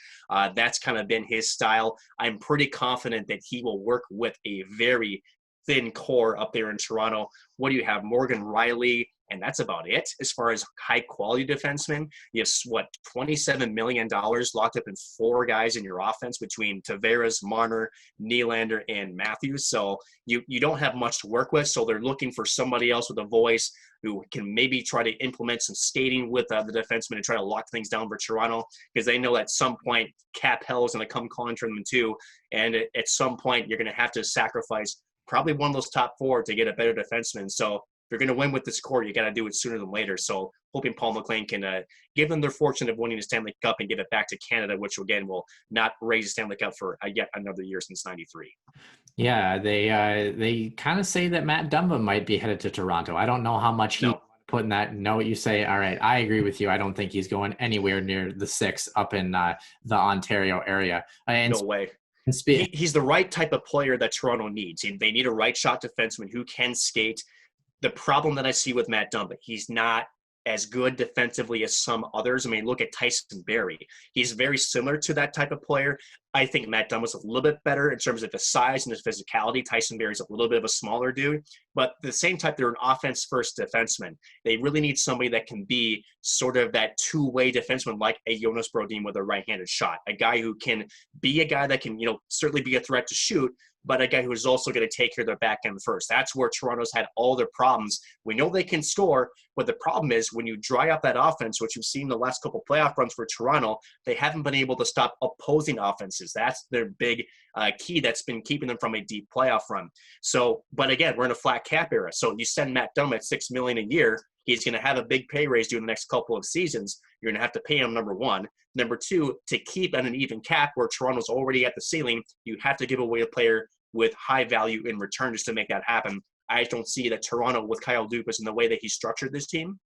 That's kind of been his style. I'm pretty confident that he will work with a very thin core up there in Toronto. What do you have? Morgan Riley, and that's about it as far as high-quality defensemen. You have, $27 million locked up in 4 guys in your offense between Tavares, Marner, Nylander, and Matthews. So you don't have much to work with, so they're looking for somebody else with a voice who can maybe try to implement some skating with the defensemen and try to lock things down for Toronto, because they know at some point cap hell is going to come calling for them too, and at some point you're going to have to sacrifice probably one of those top 4 to get a better defenseman. So if you're going to win with this core, you got to do it sooner than later. So hoping Paul McLean can give them their fortune of winning the Stanley Cup and give it back to Canada, which again will not raise the Stanley Cup for yet another year since '93. Yeah, they kind of say that Matt Dumba might be headed to Toronto. I don't know how much he put in that note. You say, all right, I agree with you. I don't think he's going anywhere near the 6 up in the Ontario area. No way. He's the right type of player that Toronto needs. They need a right shot defenseman who can skate. The problem that I see with Matt Dumba, he's not as good defensively as some others. I mean, look at Tyson Barrie. He's very similar to that type of player. I think Matt Dumba's a little bit better in terms of the size and his physicality. Tyson Barrie's a little bit of a smaller dude, but the same type, they're an offense-first defenseman. They really need somebody that can be sort of that two-way defenseman like a Jonas Brodin with a right-handed shot, a guy who can be a guy that can, certainly be a threat to shoot, but a guy who is also going to take care of their back end first. That's where Toronto's had all their problems. We know they can score, but the problem is when you dry up that offense, which you've seen the last couple playoff runs for Toronto, they haven't been able to stop opposing offenses. That's their big key that's been keeping them from a deep playoff run. So, but again, we're in a flat cap era. So you send Matt Dumba at $6 million a year, he's going to have a big pay raise during the next couple of seasons. You're going to have to pay him, number one. Number two, to keep at an even cap where Toronto's already at the ceiling, you have to give away a player with high value in return just to make that happen. I just don't see that Toronto, with Kyle Dubas and the way that he structured this team,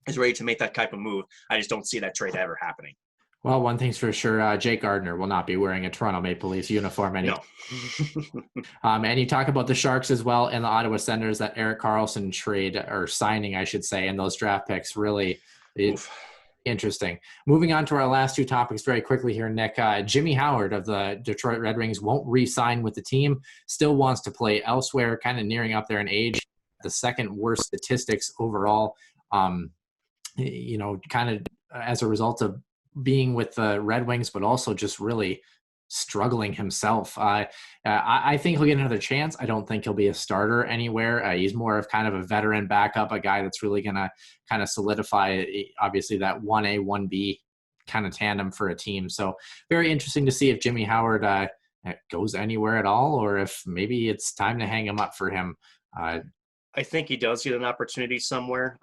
is ready to make that type of move. I just don't see that trade ever happening. Well, one thing's for sure, Jake Gardiner will not be wearing a Toronto Maple Leafs uniform anymore. No. And you talk about the Sharks as well and the Ottawa Senators, that Erik Karlsson trade, or signing, I should say, and those draft picks really interesting. Moving on to our last 2 topics very quickly here, Nick. Jimmy Howard of the Detroit Red Wings won't re-sign with the team, still wants to play elsewhere, kind of nearing up there in age. The second worst statistics overall, kind of as a result of being with the Red Wings, but also just really struggling himself. I think he'll get another chance. I don't think he'll be a starter anywhere. He's more of kind of a veteran backup, a guy that's really going to kind of solidify, obviously, that 1A, 1B kind of tandem for a team. So very interesting to see if Jimmy Howard goes anywhere at all, or if maybe it's time to hang him up for him. I think he does get an opportunity somewhere.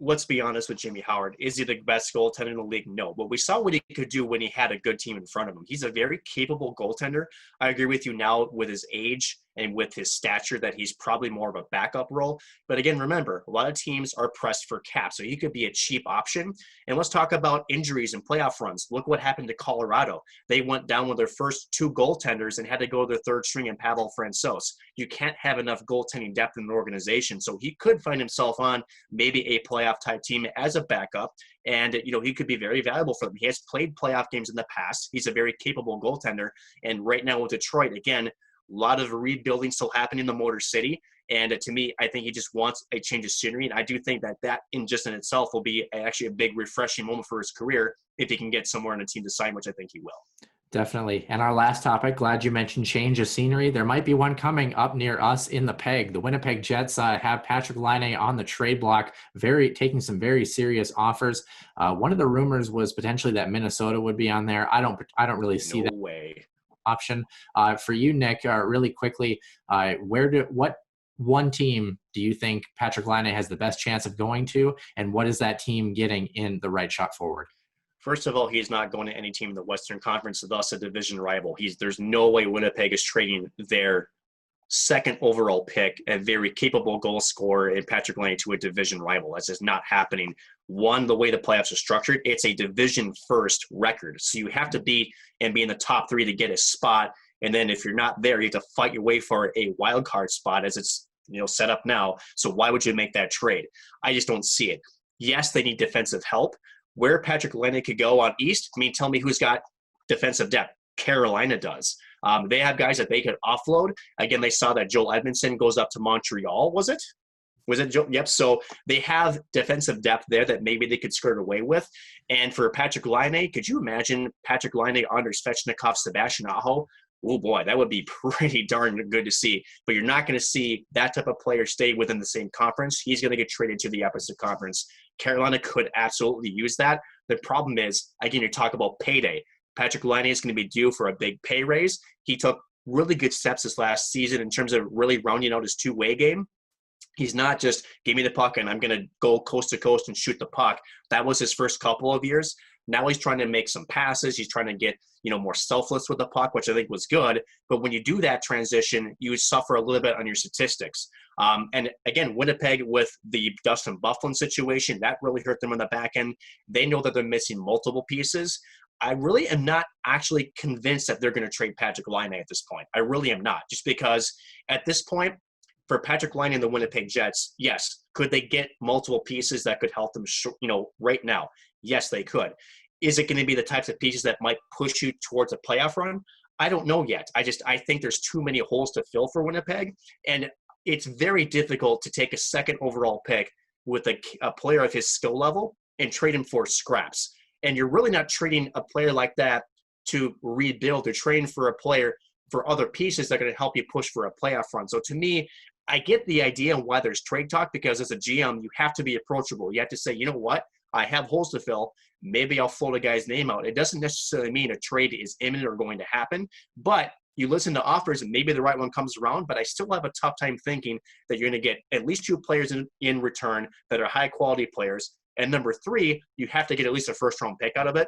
Let's be honest with Jimmy Howard. Is he the best goaltender in the league? No. But we saw what he could do when he had a good team in front of him. He's a very capable goaltender. I agree with you now with his age. and with his stature that he's probably more of a backup role. But again, remember, a lot of teams are pressed for cap, so he could be a cheap option. And let's talk about injuries and playoff runs. Look what happened to Colorado. They went down with their first 2 goaltenders and had to go to their third string in Pavel Francouz. You can't have enough goaltending depth in an organization, so he could find himself on maybe a playoff type team as a backup. And, he could be very valuable for them. He has played playoff games in the past. He's a very capable goaltender. And right now with Detroit, again, a lot of rebuilding still happening in the Motor City. And to me, I think he just wants a change of scenery. And I do think that in itself will be actually a big refreshing moment for his career if he can get somewhere on a team to sign, which I think he will. Definitely. And our last topic, glad you mentioned change of scenery. There might be one coming up near us in the Peg. The Winnipeg Jets have Patrick Laine on the trade block, taking some very serious offers. One of the rumors was potentially that Minnesota would be on there. I don't really see that way option. For you, Nick, really quickly, what one team do you think Patrick Laine has the best chance of going to, and what is that team getting in the right shot forward? First of all, he's not going to any team in the Western Conference, thus a division rival. There's no way Winnipeg is trading their second overall pick, a very capable goal scorer in Patrick Laine, to a division rival. That's just not happening. One, the way the playoffs are structured, it's a division first record. So you have to be in the top 3 to get a spot. And then if you're not there, you have to fight your way for a wild card spot as it's set up now. So why would you make that trade? I just don't see it. Yes, they need defensive help. Where Patrick Laine could go on East, tell me who's got defensive depth. Carolina does. They have guys that they could offload. Again, they saw that Joel Edmondson goes up to Montreal, was it? Was it Joel? Yep. So they have defensive depth there that maybe they could skirt away with. And for Patrick Laine, could you imagine Patrick Laine under Svechnikov, Sebastian Aho? Oh boy, that would be pretty darn good to see. But you're not going to see that type of player stay within the same conference. He's going to get traded to the opposite conference. Carolina could absolutely use that. The problem is, again, you talk about payday. Patrick Laine is going to be due for a big pay raise. He took really good steps this last season in terms of really rounding out his two-way game. He's not just give me the puck and I'm going to go coast to coast and shoot the puck. That was his first couple of years. Now he's trying to make some passes. He's trying to get, more selfless with the puck, which I think was good. But when you do that transition, you suffer a little bit on your statistics. And again, Winnipeg with the Dustin Byfuglien situation, that really hurt them on the back end. They know that they're missing multiple pieces. I really am not actually convinced that they're going to trade Patrick Laine at this point. I really am not, just because at this point, for Patrick Laine and the Winnipeg Jets, yes, could they get multiple pieces that could help them, right now? Yes, they could. Is it going to be the types of pieces that might push you towards a playoff run? I don't know yet. I think there's too many holes to fill for Winnipeg, and it's very difficult to take a second overall pick with a player of his skill level and trade him for scraps. And you're really not trading a player like that to rebuild. You're trading for a player for other pieces that are going to help you push for a playoff run. So to me, I get the idea and why there's trade talk, because as a GM, you have to be approachable. You have to say, you know what? I have holes to fill. Maybe I'll float a guy's name out. It doesn't necessarily mean a trade is imminent or going to happen, but you listen to offers and maybe the right one comes around, but I still have a tough time thinking that you're going to get at least 2 players in return that are high quality players. And number 3, you have to get at least a first round pick out of it,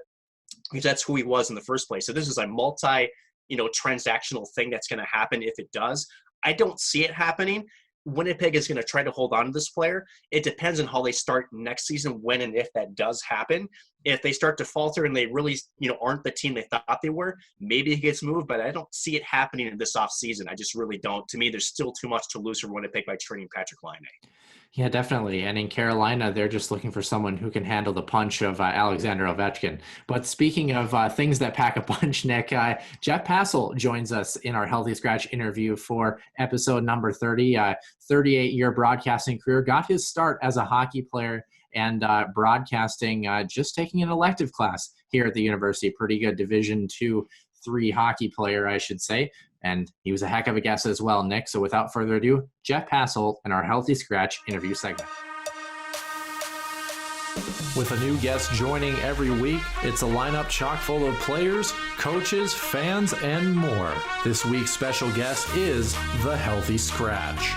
because that's who he was in the first place. So this is a transactional thing that's going to happen if it does. I don't see it happening. Winnipeg is going to try to hold on to this player. It depends on how they start next season, when and if that does happen. If they start to falter and they really, aren't the team they thought they were, maybe he gets moved, but I don't see it happening in this offseason. I just really don't. To me, there's still too much to lose for Winnipeg by trading Patrick Laine. Yeah, definitely. And in Carolina, they're just looking for someone who can handle the punch of Alexander Ovechkin. But speaking of things that pack a punch, Nick, Jeff Passolt joins us in our Healthy Scratch interview for episode number 30. 38-year broadcasting career, got his start as a hockey player and broadcasting, just taking an elective class here at the university. Pretty good Division II-III hockey player, I should say. And he was a heck of a guest as well, Nick. So without further ado, Jeff Passolt and our Healthy Scratch interview segment. With a new guest joining every week, it's a lineup chock full of players, coaches, fans, and more. This week's special guest is the Healthy Scratch.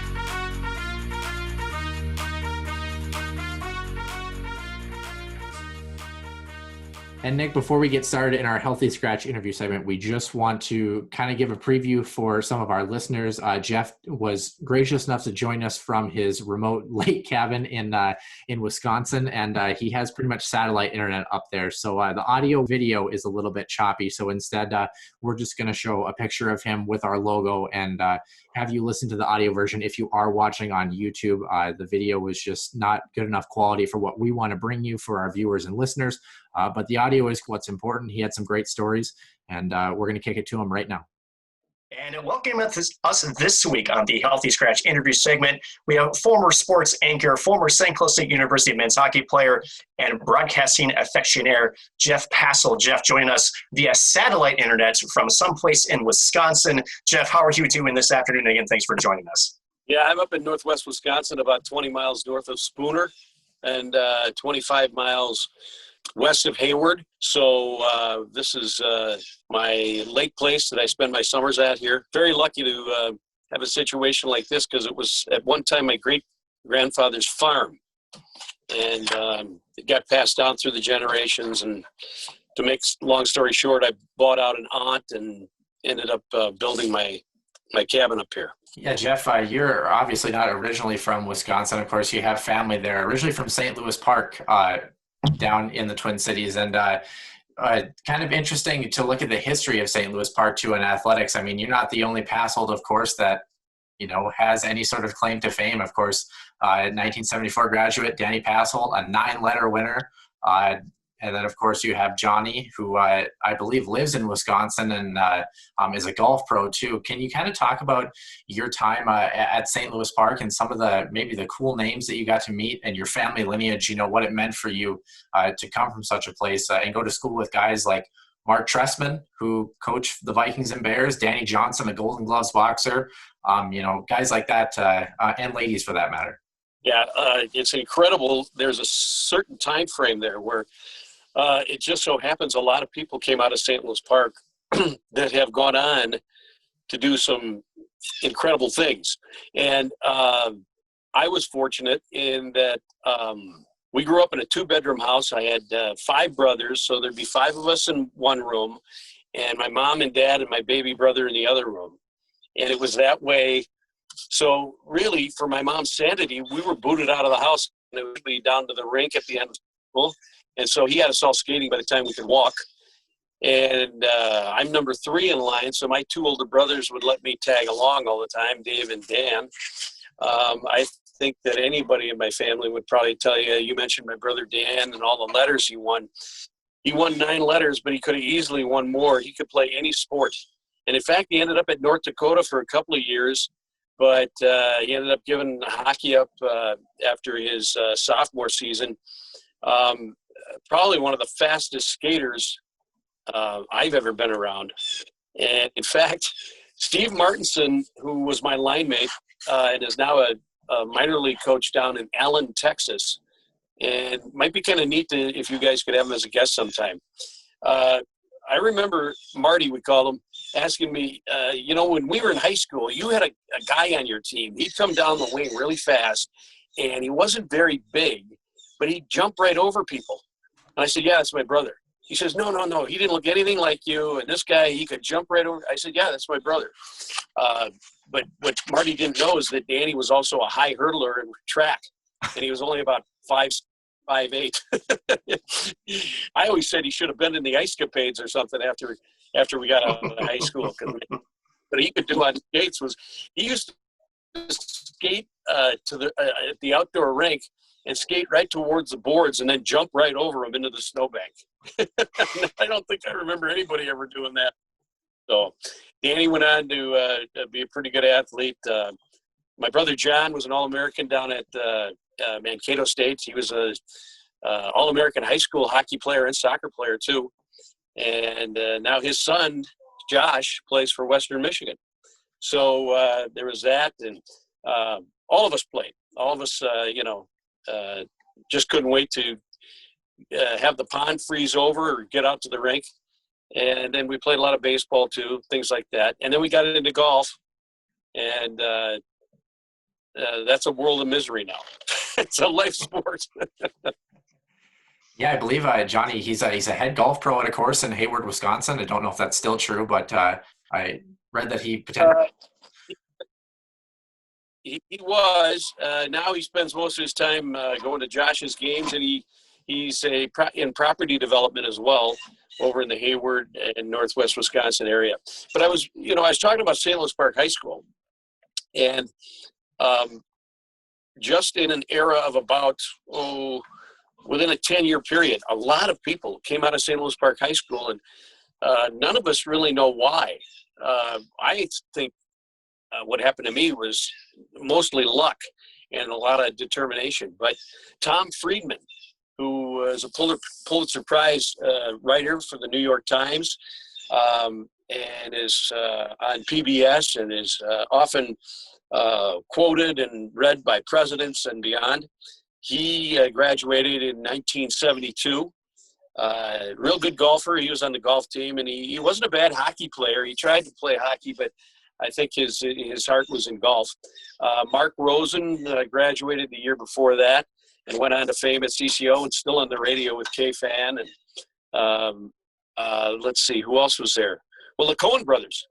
And Nick, before we get started in our Healthy Scratch interview segment, we just want to kind of give a preview for some of our listeners. Jeff was gracious enough to join us from his remote lake cabin in Wisconsin, and he has pretty much satellite internet up there. So the audio video is a little bit choppy. So instead, we're just going to show a picture of him with our logo and have you listen to the audio version. If you are watching on YouTube, the video was just not good enough quality for what we want to bring you for our viewers and listeners. But the audio is what's important. He had some great stories, and we're going to kick it to him right now. And welcome us this week on the Healthy Scratch interview segment. We have former sports anchor, former St. Cloud State University men's hockey player, and broadcasting aficionaire, Jeff Passolt. Jeff joining us via satellite internet from someplace in Wisconsin. Jeff, how are you doing this afternoon? Again, thanks for joining us. Yeah, I'm up in northwest Wisconsin, about 20 miles north of Spooner and 25 miles west of Hayward. So this is my lake place that I spend my summers at here. Very lucky to have a situation like this because it was at one time my great-grandfather's farm. And it got passed down through the generations. And to make long story short, I bought out an aunt and ended up building my cabin up here. Yeah, Jeff, you're obviously not originally from Wisconsin. Of course, you have family there. Originally from St. Louis Park, down in the Twin Cities, and kind of interesting to look at the history of St. Louis Park too in athletics. I mean, you're not the only Passolt, of course, that has any sort of claim to fame. Of course, 1974 graduate Danny Passolt, a 9-letter winner. And then, of course, you have Johnny, who I believe lives in Wisconsin and is a golf pro, too. Can you kind of talk about your time at St. Louis Park and some of maybe the cool names that you got to meet and your family lineage, what it meant for you to come from such a place and go to school with guys like Mark Trestman, who coached the Vikings and Bears, Danny Johnson, a Golden Gloves boxer, guys like that, and ladies for that matter. Yeah, it's incredible. There's a certain time frame there where it just so happens a lot of people came out of St. Louis Park that have gone on to do some incredible things. And I was fortunate in that we grew up in a 2-bedroom house. I had 5 brothers, so there'd be 5 of us in one room, and my mom and dad and my baby brother in the other room. And it was that way. So really, for my mom's sanity, we were booted out of the house, and it would be down to the rink at the end of school. And so he had us all skating by the time we could walk. And I'm number 3 in line, so my 2 older brothers would let me tag along all the time, Dave and Dan. I think that anybody in my family would probably tell you, you mentioned my brother Dan and all the letters he won. He won 9 letters, but he could have easily won more. He could play any sport. And in fact, he ended up at North Dakota for a couple of years, but he ended up giving hockey up after his sophomore season. Probably one of the fastest skaters I've ever been around. And in fact, Steve Martinson, who was my line mate and is now a minor league coach down in Allen, Texas, and might be kind of neat if you guys could have him as a guest sometime. I remember Marty, we call him, asking me, when we were in high school, you had a guy on your team. He'd come down the wing really fast, and he wasn't very big, but he'd jump right over people. And I said, yeah, that's my brother. He says, no, he didn't look anything like you. And this guy, he could jump right over. I said, yeah, that's my brother. But what Marty didn't know is that Danny was also a high hurdler in track, and he was only about 5'8". I always said he should have been in the Ice Capades or something after we got out of high school. But he could do on skates was he used to skate to the outdoor rink and skate right towards the boards and then jump right over them into the snowbank. I don't think I remember anybody ever doing that. So Danny went on to be a pretty good athlete. My brother John was an All-American down at Mankato State. He was a All-American high school hockey player and soccer player too. And now his son, Josh, plays for Western Michigan. So there was that. And all of us played. All of us, just couldn't wait to have the pond freeze over or get out to the rink. And then we played a lot of baseball too, things like that. And then we got into golf. And that's a world of misery now. It's a life sport. Yeah, I believe Johnny. He's a head golf pro at a course in Hayward, Wisconsin. I don't know if that's still true, but I read that he potentially. He was. Now he spends most of his time going to Josh's games, and he's in property development as well over in the Hayward and Northwest Wisconsin area. But I was talking about St. Louis Park High School, and just in an era of about within a 10-year period, a lot of people came out of St. Louis Park High School, and none of us really know why. I think what happened to me was mostly luck and a lot of determination. But Tom Friedman, who was a Pulitzer Prize writer for the New York Times, and is on PBS and is often quoted and read by presidents and beyond. He graduated in 1972. Real good golfer. He was on the golf team, and he wasn't a bad hockey player. He tried to play hockey, but I think his heart was in golf. Mark Rosen graduated the year before that and went on to fame at CCO and still on the radio with K-Fan. And let's see, who else was there? Well, the Coen brothers,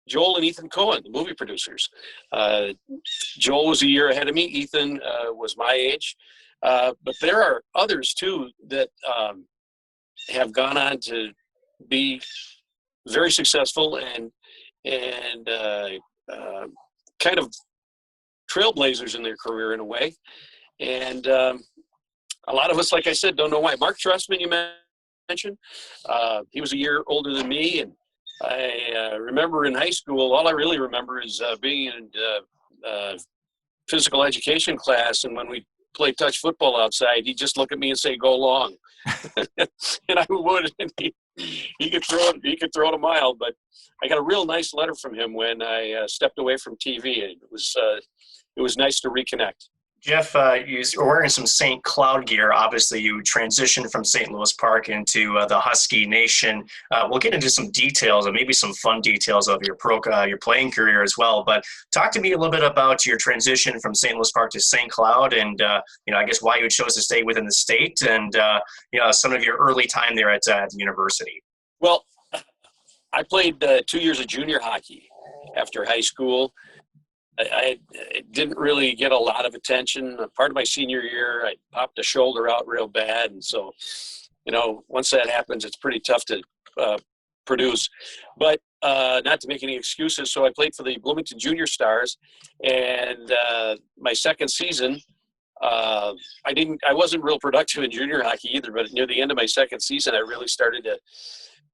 Joel and Ethan Coen, the movie producers. Joel was a year ahead of me. Ethan was my age. But there are others, too, that have gone on to be very successful and kind of trailblazers in their career in a way. And a lot of us, like I said, don't know why. Mark Trustman, you mentioned, he was a year older than me. And I remember in high school, all I really remember is being in physical education class. And when we played touch football outside, he'd just look at me and say, "Go long." And I would. And he could throw it a mile. But I got a real nice letter from him when I stepped away from TV. It was nice to reconnect. Jeff, you're wearing some St. Cloud gear. Obviously, you transitioned from St. Louis Park into the Husky Nation. We'll get into some details and maybe some fun details of your playing career as well. But talk to me a little bit about your transition from St. Louis Park to St. Cloud, and I guess why you chose to stay within the state, and some of your early time there at the university. Well, I played 2 years of junior hockey after high school. I didn't really get a lot of attention. Part of my senior year, I popped a shoulder out real bad. And so, once that happens, it's pretty tough to produce. But not to make any excuses, so I played for the Bloomington Junior Stars. And my second season, I wasn't real productive in junior hockey either, but near the end of my second season, I really started to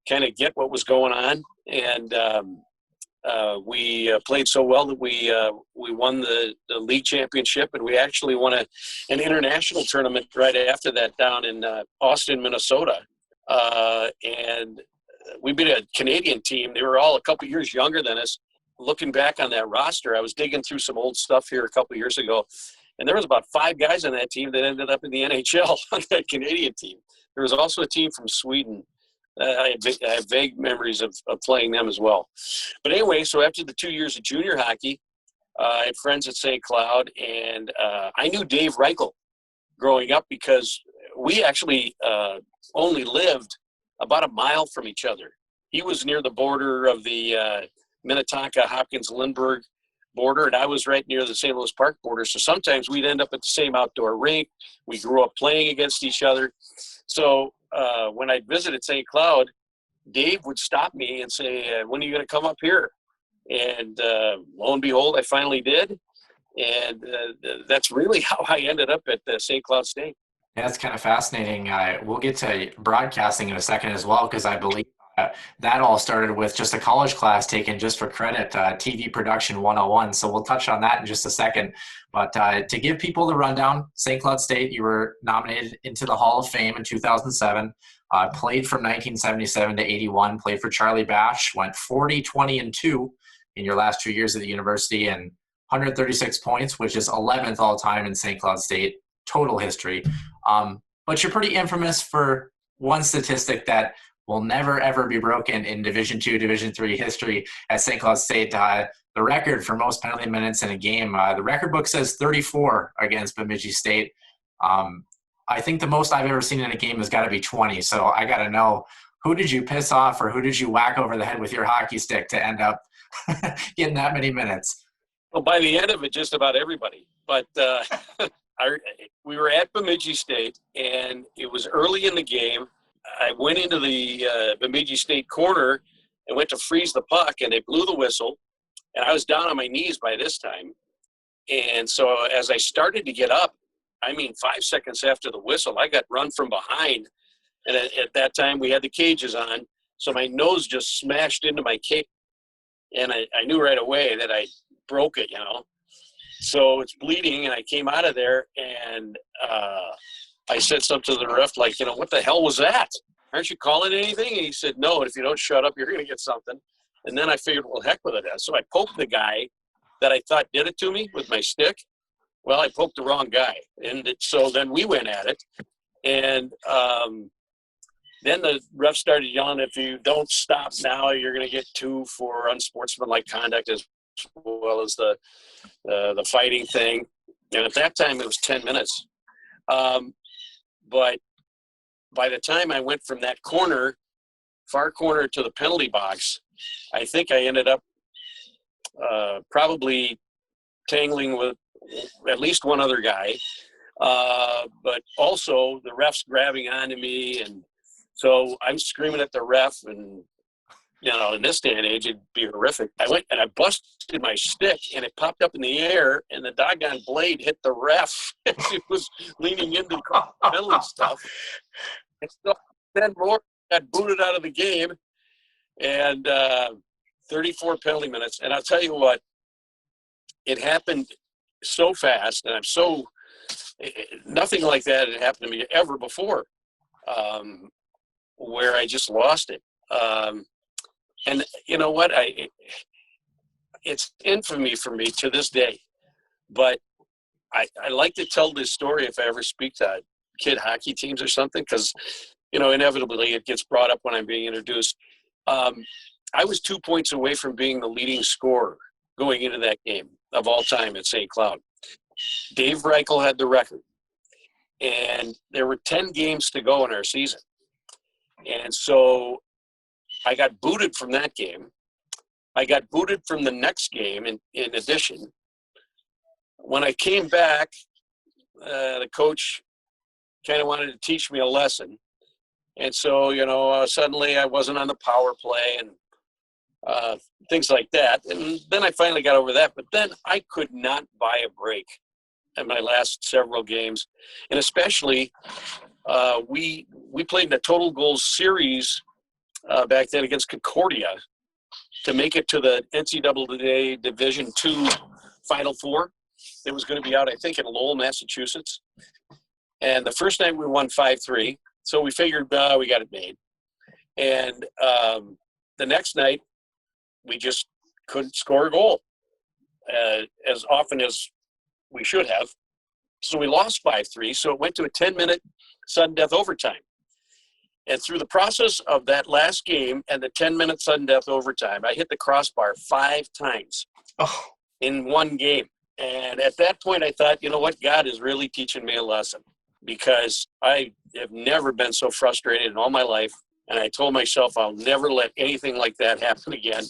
kind of get what was going on. And we played so well that we won the league championship, and we actually won an international tournament right after that down in Austin, Minnesota. And we beat a Canadian team. They were all a couple years younger than us. Looking back on that roster, I was digging through some old stuff here a couple years ago, and there was about 5 guys on that team that ended up in the NHL on that Canadian team. There was also a team from Sweden. I have vague memories of playing them as well. But anyway, so after the 2 years of junior hockey, I had friends at St. Cloud, and I knew Dave Reichel growing up because we actually only lived about a mile from each other. He was near the border of the Minnetonka-Hopkins-Lindbergh border, and I was right near the St. Louis Park border. So sometimes we'd end up at the same outdoor rink. We grew up playing against each other. So when I visited St. Cloud, Dave would stop me and say, "When are you going to come up here?" And lo and behold, I finally did. And that's really how I ended up at St. Cloud State. Yeah, that's kind of fascinating. We'll get to broadcasting in a second as well, because I believe that all started with just a college class taken just for credit, TV Production 101. So we'll touch on that in just a second. But to give people the rundown, St. Cloud State, you were nominated into the Hall of Fame in 2007, played from 1977 to 81, played for Charlie Bash, went 40, 20, and 2 in your last 2 years at the university, and 136 points, which is 11th all-time in St. Cloud State total history. But you're pretty infamous for one statistic that will never, ever be broken in Division II, Division III history at St. Cloud State. The record for most penalty minutes in a game, the record book says 34 against Bemidji State. I think the most I've ever seen in a game has got to be 20. So I got to know, who did you piss off or who did you whack over the head with your hockey stick to end up getting that many minutes? Well, by the end of it, just about everybody. But we were at Bemidji State, and it was early in the game. I went into the Bemidji State corner and went to freeze the puck, and they blew the whistle. And I was down on my knees by this time. And so as I started to get up, 5 seconds after the whistle, I got run from behind. And at that time, we had the cages on. So my nose just smashed into my cage. And I knew right away that I broke it, So it's bleeding, and I came out of there, and I said something to the ref like, what the hell was that? Aren't you calling anything? And he said, no, and if you don't shut up, you're going to get something. And then I figured, well, heck with it. So I poked the guy that I thought did it to me with my stick. Well, I poked the wrong guy. And so then we went at it. And then the ref started yelling, if you don't stop now, you're going to get 2 for unsportsmanlike conduct as well as the fighting thing. And at that time, it was 10 minutes. But by the time I went from that far corner to the penalty box, I think I ended up probably tangling with at least one other guy. But also the ref's grabbing onto me. And so I'm screaming at the ref, and in this day and age, it'd be horrific. I went and I busted my stick, and it popped up in the air, and the doggone blade hit the ref as he was leaning into the penalty stuff. And so then more got booted out of the game, and 34 penalty minutes. And I'll tell you what, it happened so fast, and nothing like that had happened to me ever before, where I just lost it. And you know what? It's infamy for me to this day. But I like to tell this story if I ever speak to kid hockey teams or something, because, inevitably it gets brought up when I'm being introduced. I was 2 points away from being the leading scorer going into that game of all time at St. Cloud. Dave Reichel had the record. And there were 10 games to go in our season. And so I got booted from that game. I got booted from the next game in addition. When I came back, the coach kind of wanted to teach me a lesson. And so, suddenly I wasn't on the power play and things like that. And then I finally got over that. But then I could not buy a break in my last several games. And especially we played in a total goals series back then against Concordia to make it to the NCAA Division II Final Four. It was going to be out, I think, in Lowell, Massachusetts. And the first night we won 5-3. So we figured we got it made. And the next night we just couldn't score a goal as often as we should have. So we lost 5-3. So it went to a 10-minute sudden death overtime. And through the process of that last game and the 10-minute sudden death overtime, I hit the crossbar 5 times in one game. And at that point, I thought, you know what? God is really teaching me a lesson, because I have never been so frustrated in all my life. And I told myself I'll never let anything like that happen again.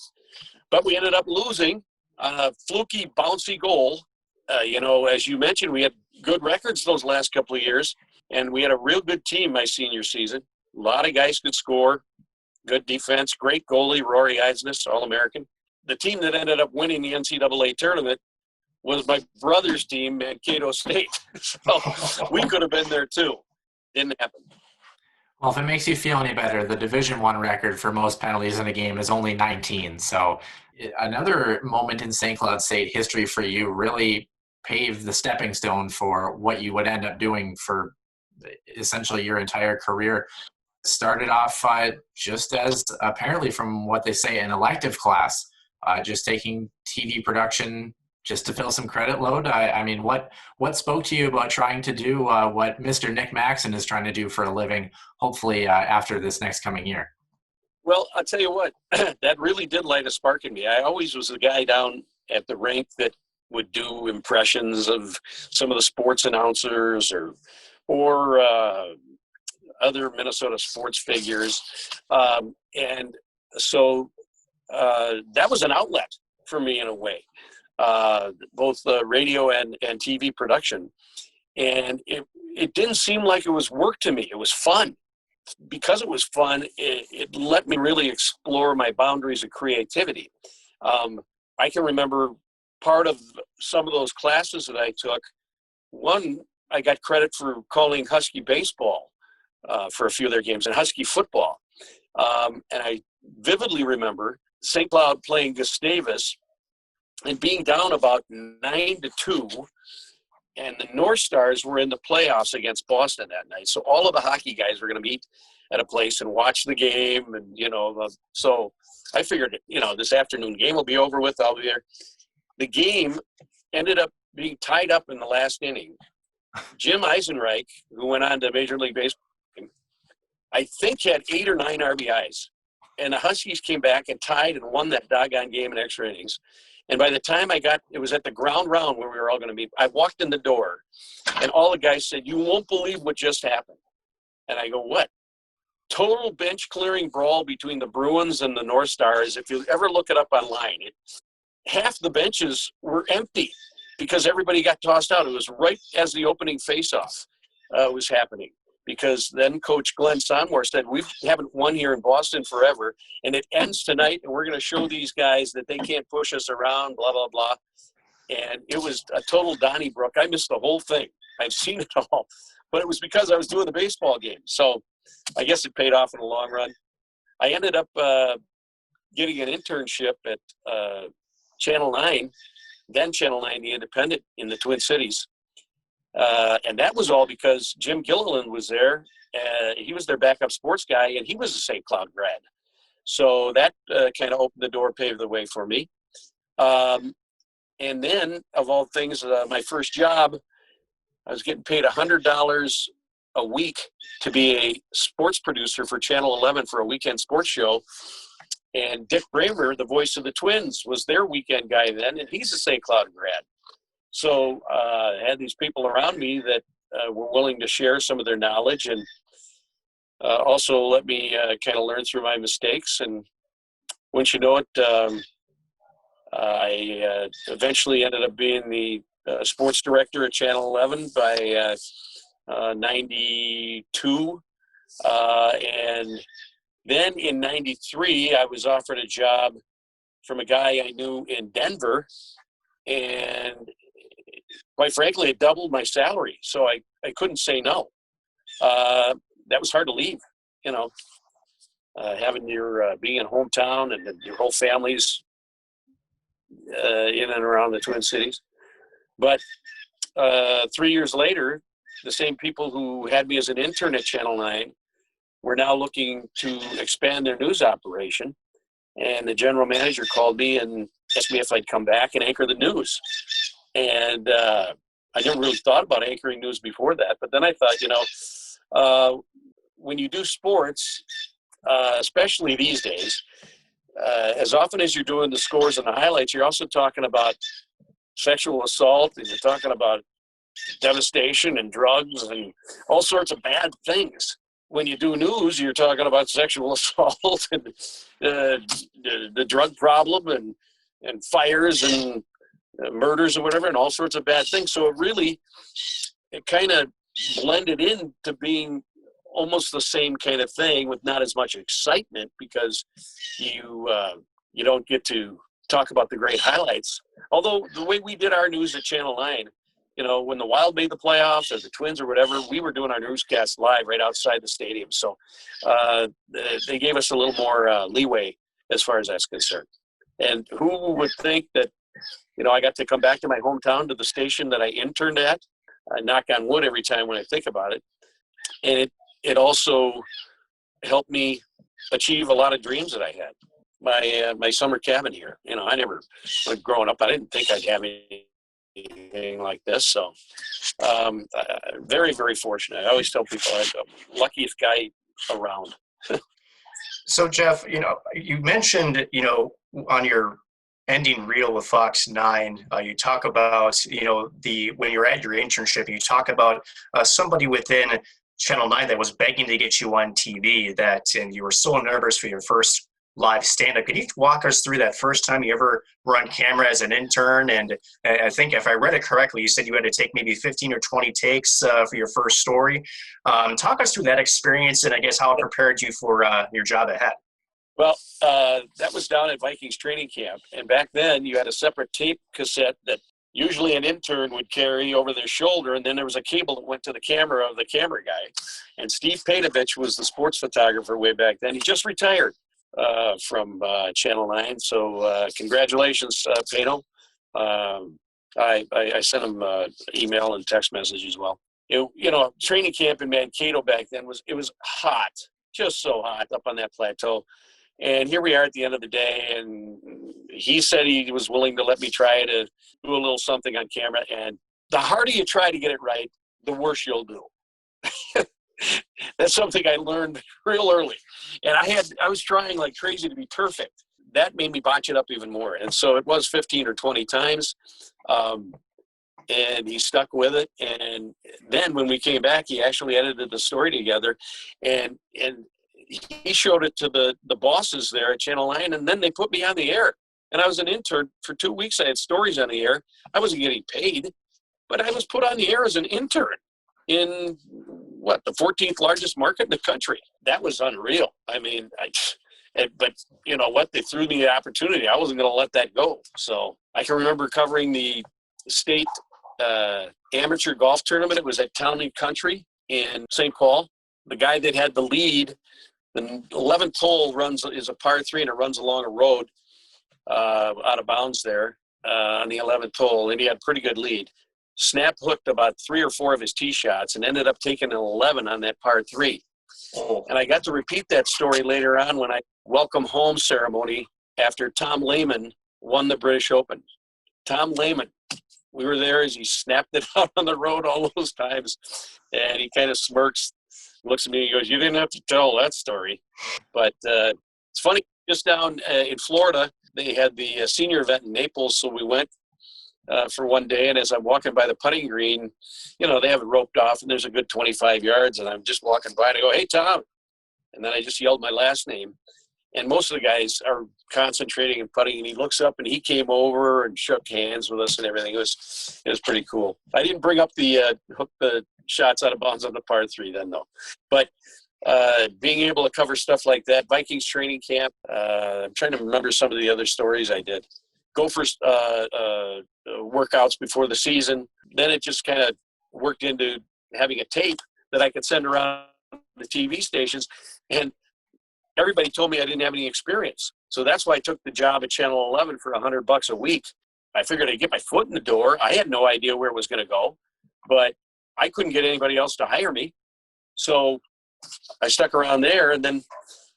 But we ended up losing on a fluky, bouncy goal. As you mentioned, we had good records those last couple of years. And we had a real good team my senior season. A lot of guys could score, good defense, great goalie, Rory Eisness, All-American. The team that ended up winning the NCAA tournament was my brother's team, Mankato State. So we could have been there too. Didn't happen. Well, if it makes you feel any better, the Division I record for most penalties in a game is only 19. So another moment in St. Cloud State history for you really paved the stepping stone for what you would end up doing for essentially your entire career. Started off just as, apparently from what they say, an elective class, just taking TV production just to fill some credit load. I mean, what spoke to you about trying to do what Mr. Nick Maxon is trying to do for a living, hopefully after this next coming year? Well, I'll tell you what, that really did light a spark in me. I always was the guy down at the rink that would do impressions of some of the sports announcers or or other Minnesota sports figures. And so that was an outlet for me in a way, both radio and TV production. And it didn't seem like it was work to me. It was fun. Because it was fun, it let me really explore my boundaries of creativity. I can remember part of some of those classes that I took. One, I got credit for calling Husky baseball for a few of their games and Husky football. And I vividly remember St. Cloud playing Gustavus and being down about 9-2. And the North Stars were in the playoffs against Boston that night. So all of the hockey guys were going to meet at a place and watch the game. And, so I figured, this afternoon game will be over with. I'll be there. The game ended up being tied up in the last inning. Jim Eisenreich, who went on to Major League Baseball, I think had 8 or 9 RBIs. And the Huskies came back and tied and won that doggone game in extra innings. And by the time it was at the ground round where we were all going to meet, I walked in the door and all the guys said, "You won't believe what just happened." And I go, "What?" Total bench clearing brawl between the Bruins and the North Stars. If you ever look it up online, half the benches were empty because everybody got tossed out. It was right as the opening faceoff was happening. Because then Coach Glenn Sonmore said, "We haven't won here in Boston forever, and it ends tonight, and we're going to show these guys that they can't push us around, blah, blah, blah." And it was a total Donnybrook. I missed the whole thing. I've seen it all. But it was because I was doing the baseball game. So I guess it paid off in the long run. I ended up getting an internship at Channel 9, then Channel 9, the Independent in the Twin Cities. And that was all because Jim Gilliland was there. He was their backup sports guy, and he was a St. Cloud grad. So that kind of opened the door, paved the way for me. And then, of all things, my first job, I was getting paid $100 a week to be a sports producer for Channel 11 for a weekend sports show. And Dick Bramer, the voice of the Twins, was their weekend guy then, and he's a St. Cloud grad. So I had these people around me that were willing to share some of their knowledge and also let me kind of learn through my mistakes. And once you know it, I eventually ended up being the sports director at Channel 11 by 92. And then in 93, I was offered a job from a guy I knew in Denver. And quite frankly, it doubled my salary. So I couldn't say no. That was hard to leave, having your being in hometown and your whole family's in and around the Twin Cities. But 3 years later, the same people who had me as an intern at Channel 9 were now looking to expand their news operation. And the general manager called me and asked me if I'd come back and anchor the news. And I never really thought about anchoring news before that. But then I thought, when you do sports, especially these days, as often as you're doing the scores and the highlights, you're also talking about sexual assault, and you're talking about devastation and drugs and all sorts of bad things. When you do news, you're talking about sexual assault and the drug problem and fires and murders or whatever, and all sorts of bad things. So it kind of blended into being almost the same kind of thing with not as much excitement, because you don't get to talk about the great highlights. Although the way we did our news at Channel 9, when the Wild made the playoffs or the Twins or whatever, we were doing our newscast live right outside the stadium. So they gave us a little more leeway as far as that's concerned. And who would think that, I got to come back to my hometown, to the station that I interned at. I knock on wood every time when I think about it. And it also helped me achieve a lot of dreams that I had. My summer cabin here. I never, growing up, I didn't think I'd have anything like this. So very, very fortunate. I always tell people I'm the luckiest guy around. So Jeff, you mentioned, on your ending reel with Fox 9, you talk about, when you're at your internship, you talk about somebody within Channel 9 that was begging to get you on TV, and you were so nervous for your first live stand-up. Could you walk us through that first time you ever were on camera as an intern? And I think if I read it correctly, you said you had to take maybe 15 or 20 takes for your first story. Talk us through that experience and I guess how it prepared you for your job ahead. Well, that was down at Vikings training camp. And back then you had a separate tape cassette that usually an intern would carry over their shoulder. And then there was a cable that went to the camera of the camera guy. And Steve Paitovich was the sports photographer way back then. He just retired from Channel 9. So congratulations, Pato. I sent him email and text message as well. Training camp in Mankato back then was hot, just so hot up on that plateau. And here we are at the end of the day, and he said he was willing to let me try to do a little something on camera. And the harder you try to get it right, the worse you'll do. That's something I learned real early. And I was trying like crazy to be perfect. That made me botch it up even more. And so it was 15 or 20 times. And he stuck with it. And then when we came back, he actually edited the story together. And he showed it to the bosses there at Channel 9, and then they put me on the air. And I was an intern for 2 weeks. I had stories on the air. I wasn't getting paid, but I was put on the air as an intern in the 14th largest market in the country. That was unreal. I mean, but you know what? They threw me the opportunity. I wasn't going to let that go. So I can remember covering the state amateur golf tournament. It was at Town and Country in St. Paul. The guy that had the lead, the 11th hole is a par 3, and it runs along a road out of bounds there on the 11th hole, and he had a pretty good lead. Snap hooked about 3 or 4 of his tee shots and ended up taking an 11 on that par 3. And I got to repeat that story later on when I welcome home ceremony after Tom Lehman won the British Open. Tom Lehman, we were there as he snapped it out on the road all those times, and he kind of smirks, looks at me and goes, "You didn't have to tell that story." But it's funny, just down in Florida, they had the senior event in Naples, so we went for one day, and as I'm walking by the putting green, they have it roped off, and there's a good 25 yards, and I'm just walking by, and I go, "Hey, Tom," and then I just yelled my last name, and most of the guys are concentrating and putting, and he looks up, and he came over and shook hands with us and everything. It was pretty cool. I didn't bring up the hook the shots out of bounds on the par 3 then, though. But being able to cover stuff like that, Vikings training camp, I'm trying to remember some of the other stories I did. Gophers workouts before the season. Then it just kind of worked into having a tape that I could send around the TV stations. And everybody told me I didn't have any experience. So that's why I took the job at Channel 11 for $100 a week. I figured I'd get my foot in the door. I had no idea where it was going to go, but I couldn't get anybody else to hire me. So I stuck around there, and then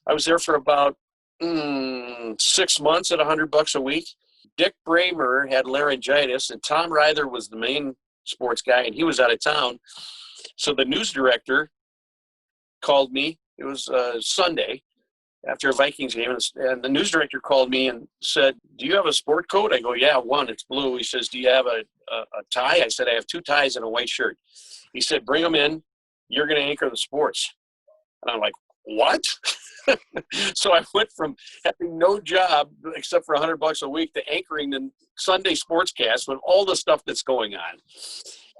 I was there for about 6 months at $100 a week. Dick Bramer had laryngitis, and Tom Ryther was the main sports guy, and he was out of town. So the news director called me. It was Sunday after a Vikings game, and the news director called me and said, "Do you have a sport coat?" I go, "Yeah, one. It's blue." He says, "Do you have a tie?" I said, "I have 2 ties and a white shirt." He said, "Bring them in. You're going to anchor the sports." And I'm like, "What?" So I went from having no job except for $100 a week to anchoring the Sunday sportscast with all the stuff that's going on.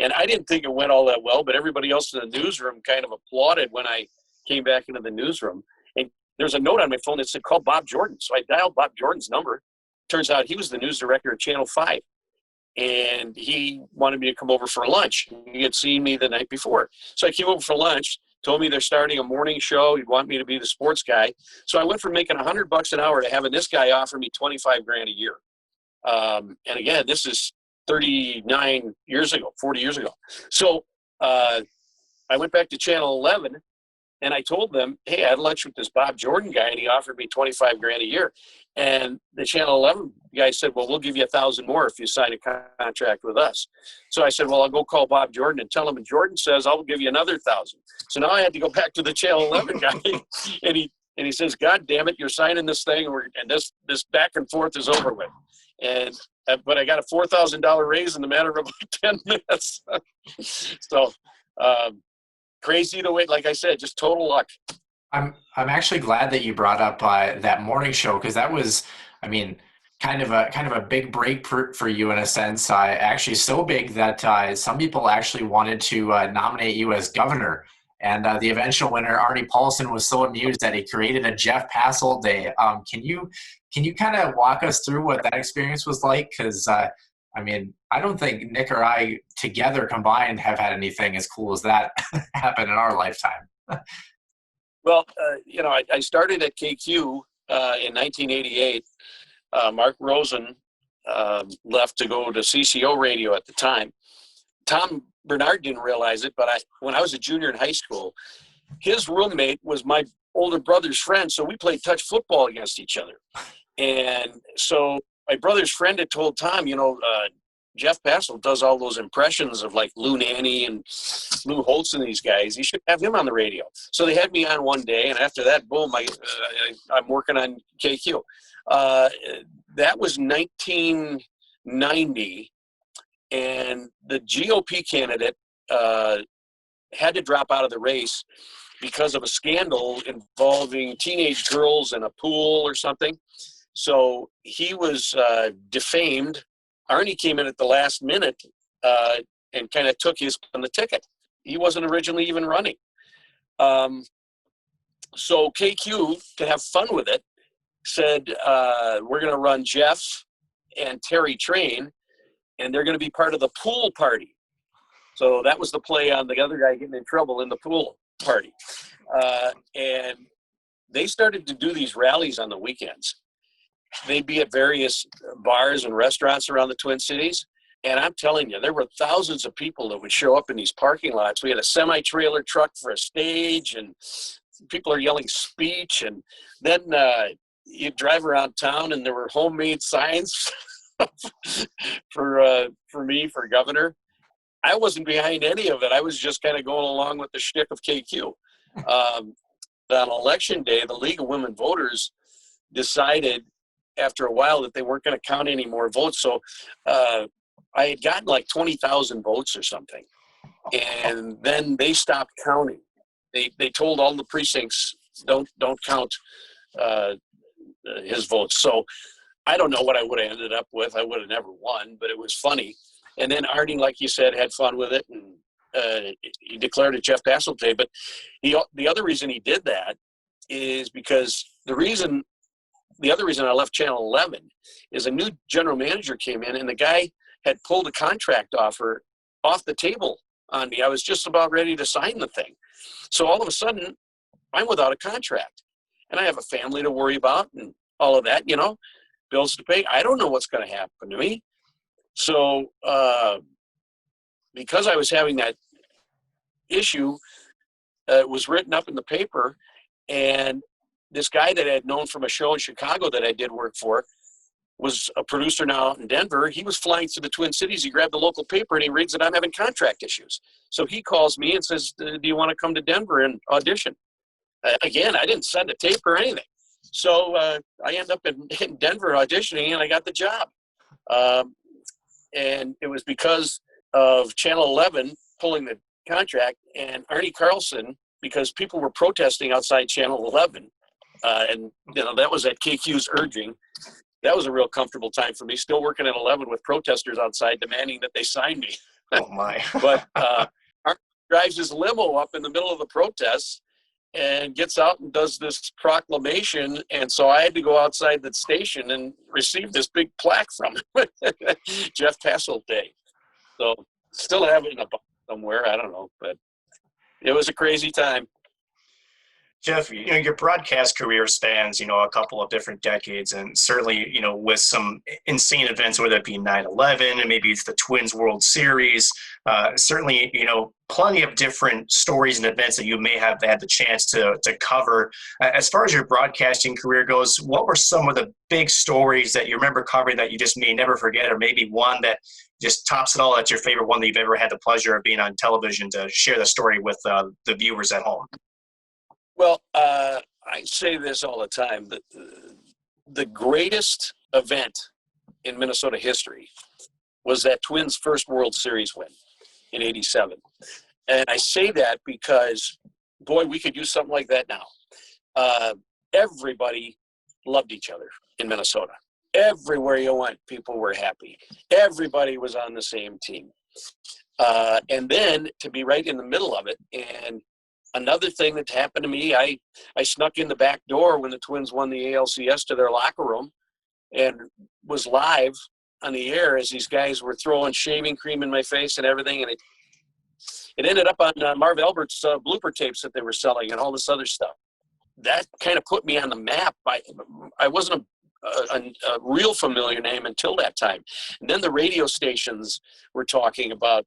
And I didn't think it went all that well, but everybody else in the newsroom kind of applauded when I came back into the newsroom. And there's a note on my phone that said, "Call Bob Jordan." So I dialed Bob Jordan's number. Turns out he was the news director at Channel 5. And he wanted me to come over for lunch. He had seen me the night before. So I came over for lunch, told me they're starting a morning show. He'd want me to be the sports guy. So I went from making $100 an hour to having this guy offer me $25,000 a year. And again, this is 39 years ago, 40 years ago. So I went back to Channel 11, and I told them, "Hey, I had lunch with this Bob Jordan guy, and he offered me $25,000 a year." And the Channel 11 guy said, "Well, we'll give you $1,000 more if you sign a contract with us." So I said, "Well, I'll go call Bob Jordan and tell him." And Jordan says, "I'll give you another $1,000. So now I had to go back to the Channel 11 guy, and he says, "God damn it, you're signing this thing, and this back and forth is over with." And but I got a $4,000 raise in the matter of about 10 minutes. So crazy to wait. Like I said, just total luck. I'm actually glad that you brought up that morning show, because that was, I mean, kind of a big break for you in a sense. Actually, so big that some people actually wanted to nominate you as governor. And the eventual winner, Arnie Paulson, was so amused that he created a Jeff Passolt Day. Can you kind of walk us through what that experience was like? Because I mean, I don't think Nick or I together combined have had anything as cool as that happen in our lifetime. Well, I started at KQ in 1988. Mark Rosen left to go to CCO radio at the time. Tom Bernard didn't realize it, but when I was a junior in high school, his roommate was my older brother's friend, so we played touch football against each other. And so my brother's friend had told Tom, Jeff Passolt does all those impressions of like Lou Nanny and Lou Holtz and these guys. You should have him on the radio. So they had me on one day, and after that, boom, I'm working on KQ. That was 1990, and the GOP candidate had to drop out of the race because of a scandal involving teenage girls in a pool or something. So he was defamed. Arnie came in at the last minute and kind of took his on the ticket. He wasn't originally even running. So KQ, to have fun with it, said, we're going to run Jeff and Terry Train, and they're going to be part of the pool party. So that was the play on the other guy getting in trouble in the pool party. And they started to do these rallies on the weekends. They'd be at various bars and restaurants around the Twin Cities. And I'm telling you, there were thousands of people that would show up in these parking lots. We had a semi-trailer truck for a stage, and people are yelling speech. And then you drive around town, and there were homemade signs for me, for governor. I wasn't behind any of it. I was just kind of going along with the shtick of KQ. On election day, the League of Women Voters decided after a while that they weren't going to count any more votes. So I had gotten like 20,000 votes or something. And then they stopped counting. They told all the precincts, don't count his votes. So I don't know what I would have ended up with. I would have never won, but it was funny. And then Arnie, like you said, had fun with it, and he declared it Jeff Passolt Day. But the other reason he did that is because the other reason I left Channel 11 is a new general manager came in, and the guy had pulled a contract offer off the table on me. I was just about ready to sign the thing. So all of a sudden, I'm without a contract, and I have a family to worry about and all of that, bills to pay. I don't know what's going to happen to me. So because I was having that issue, it was written up in the paper, and this guy that I had known from a show in Chicago that I did work for was a producer now out in Denver. He was flying through the Twin Cities. He grabbed the local paper and he reads that I'm having contract issues. So he calls me and says, do you want to come to Denver and audition? Again, I didn't send a tape or anything. So I end up in Denver auditioning, and I got the job. And it was because of Channel 11 pulling the contract, and Arnie Carlson, because people were protesting outside Channel 11. And that was at KQ's urging. That was a real comfortable time for me, still working at 11 with protesters outside demanding that they sign me. Oh my. But Arnie drives his limo up in the middle of the protests and gets out and does this proclamation. And so I had to go outside the station and receive this big plaque from him. Jeff Passolt Day. So still have it in a box somewhere. I don't know, but it was a crazy time. Jeff, your broadcast career spans, a couple of different decades, and certainly, with some insane events, whether it be 9/11 and maybe it's the Twins World Series, certainly, plenty of different stories and events that you may have had the chance to cover. As far as your broadcasting career goes, what were some of the big stories that you remember covering that you just may never forget, or maybe one that just tops it all, that's your favorite one that you've ever had the pleasure of being on television to share the story with the viewers at home? Well, I say this all the time, that the greatest event in Minnesota history was that Twins' first World Series win in '87. And I say that because, boy, we could use something like that now. Everybody loved each other in Minnesota. Everywhere you went, people were happy. Everybody was on the same team. And then to be right in the middle of it. And another thing that happened to me, I snuck in the back door when the Twins won the ALCS to their locker room and was live on the air as these guys were throwing shaving cream in my face and everything. And it ended up on Marv Albert's blooper tapes that they were selling and all this other stuff. That kind of put me on the map. I wasn't a real familiar name until that time. And then the radio stations were talking about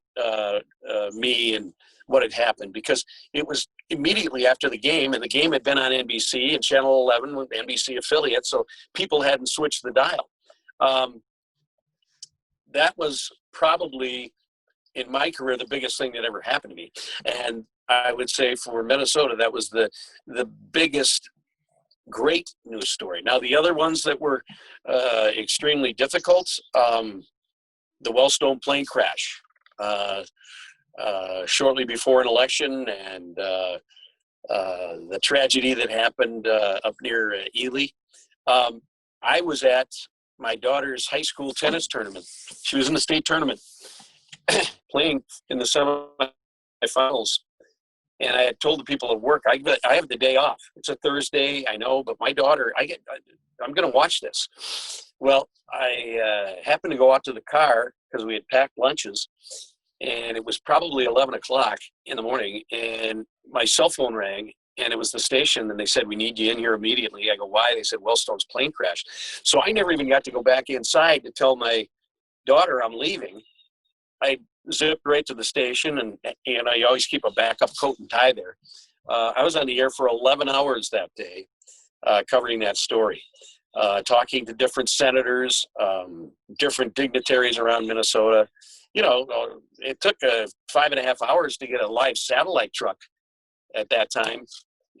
me and what had happened, because it was immediately after the game, and the game had been on NBC and Channel 11 with NBC affiliate, so people hadn't switched the dial. That was probably, in my career, the biggest thing that ever happened to me. And I would say for Minnesota, that was the biggest great news story. Now, the other ones that were extremely difficult, the Wellstone plane crash shortly before an election, and the tragedy that happened up near Ely. I was at my daughter's high school tennis tournament. She was in the state tournament playing in the semifinals. And I had told the people at work, I have the day off. It's a Thursday, I know, but my daughter, I'm going to watch this. Well, I happened to go out to the car because we had packed lunches, and it was probably 11 o'clock in the morning, and my cell phone rang, and it was the station, and they said, "We need you in here immediately." I go, "Why?" They said, "Wellstone's plane crash." So I never even got to go back inside to tell my daughter I'm leaving. I zipped right to the station, and I always keep a backup coat and tie there. I was on the air for 11 hours that day, covering that story, talking to different senators, different dignitaries around Minnesota. You know, it took 5.5 hours to get a live satellite truck at that time.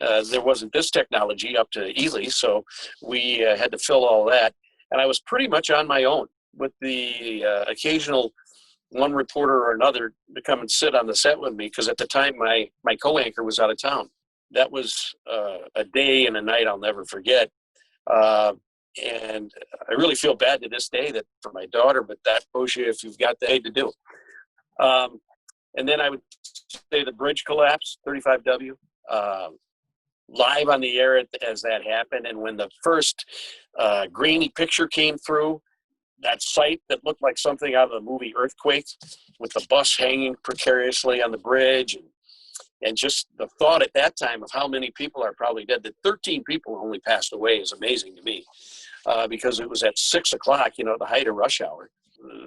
There wasn't this technology up to Ely, so we had to fill all that. And I was pretty much on my own, with the occasional one reporter or another to come and sit on the set with me, because at the time my co-anchor was out of town. That was a day and a night I'll never forget. And I really feel bad to this day that for my daughter, but that shows you if you've got the aid to do. And then I would say the bridge collapse, 35W, live on the air as that happened. And when the first grainy picture came through, that sight that looked like something out of the movie Earthquake, with the bus hanging precariously on the bridge, and just the thought at that time of how many people are probably dead, that 13 people only passed away, is amazing to me, because it was at 6 o'clock, the height of rush hour.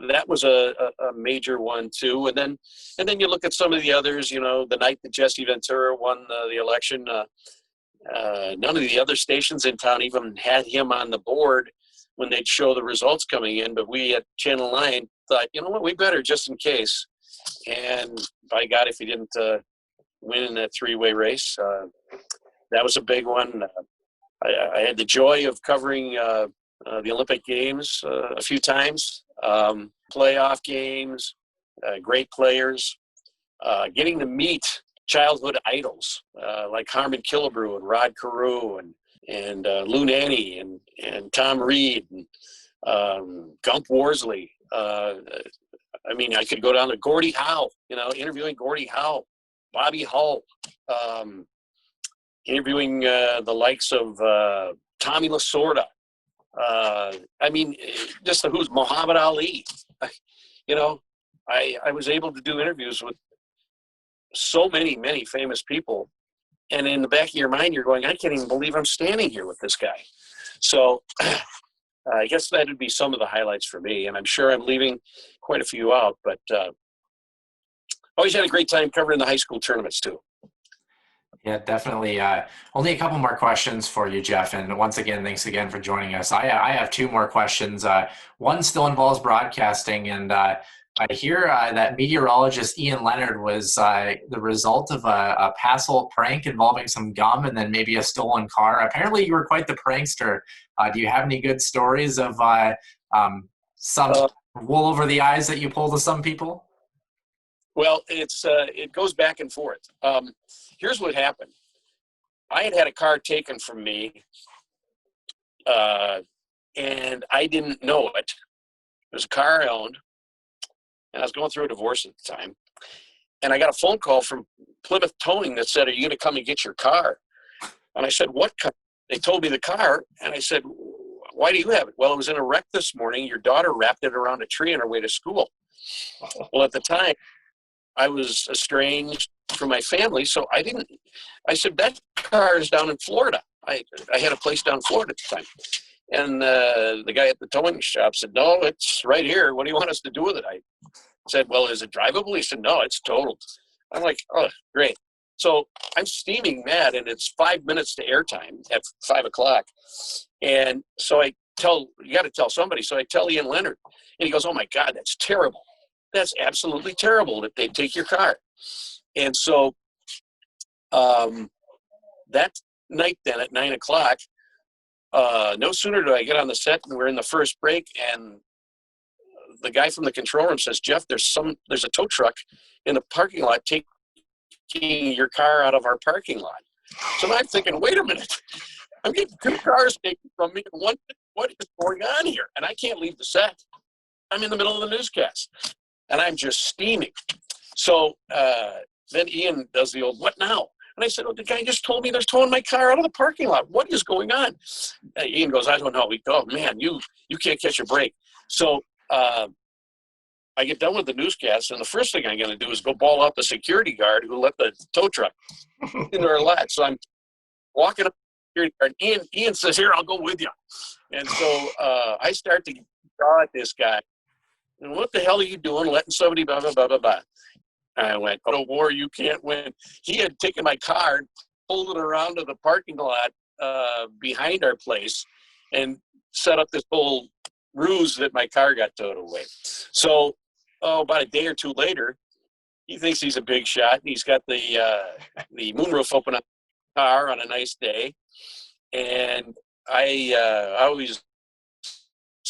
That was a major one too. And then you look at some of the others, the night that Jesse Ventura won the election, none of the other stations in town even had him on the board when they'd show the results coming in. But we at Channel 9 thought, you know what, we better, just in case. And by God, if he didn't win in that three-way race, that was a big one. I had the joy of covering the Olympic Games a few times, playoff games, great players, getting to meet childhood idols like Harmon Killebrew and Rod Carew and Lou Nanne and Tom Reed and Gump Worsley. I could go down to Gordie Howe, interviewing Gordie Howe, Bobby Hull, interviewing the likes of Tommy Lasorda. Just the who's Muhammad Ali. I was able to do interviews with so many famous people. And in the back of your mind, you're going, I can't even believe I'm standing here with this guy. So I guess that would be some of the highlights for me. And I'm sure I'm leaving quite a few out, but always had a great time covering the high school tournaments too. Yeah, definitely. Only a couple more questions for you, Jeff. And once again, thanks again for joining us. I have two more questions. One still involves broadcasting, and I hear that meteorologist Ian Leonard was the result of a Passolt prank involving some gum and then maybe a stolen car. Apparently, you were quite the prankster. Do you have any good stories of some wool over the eyes that you pull to some people? Well, it goes back and forth. Here's what happened. I had a car taken from me, and I didn't know it. It was a car I owned, and I was going through a divorce at the time. And I got a phone call from Plymouth Towing that said, "Are you going to come and get your car?" And I said, "What car?" They told me the car, and I said, "Why do you have it?" "Well, it was in a wreck this morning. Your daughter wrapped it around a tree on her way to school." Well, at the time, I was estranged from my family, so I said, "That car is down in Florida." I had a place down in Florida at the time. And the guy at the towing shop said, "No, it's right here. What do you want us to do with it?" I said, "Well, is it drivable?" He said, "No, it's totaled." I'm like, "Oh, great." So I'm steaming mad, and it's 5 minutes to airtime at 5 o'clock. And so you got to tell somebody. So I tell Ian Leonard, and he goes, "Oh my God, that's terrible. That's absolutely terrible that they take your car." And so that night then at 9 o'clock, no sooner do I get on the set and we're in the first break, and the guy from the control room says, "Jeff, there's a tow truck in the parking lot taking your car out of our parking lot." So I'm thinking, wait a minute, I'm getting 2 cars taken from me. What is going on here? And I can't leave the set. I'm in the middle of the newscast, and I'm just steaming. So then Ian does the old, "What now?" And I said, "Oh, the guy just told me they're towing my car out of the parking lot. What is going on?" Ian goes, "I don't know." We go, "Oh man, you can't catch a break." So I get done with the newscast, and the first thing I'm going to do is go ball out the security guard who let the tow truck into our lot. So I'm walking up to the security guard, and Ian says, "Here, I'll go with you." And so I start to draw at this guy. "And what the hell are you doing letting somebody blah, blah, blah, blah, blah?" I went, "Oh, war, you can't win." He had taken my car, pulled it around to the parking lot behind our place, and set up this whole ruse that my car got towed away. So about a day or two later, he thinks he's a big shot, and he's got the moonroof open on the car on a nice day. And I always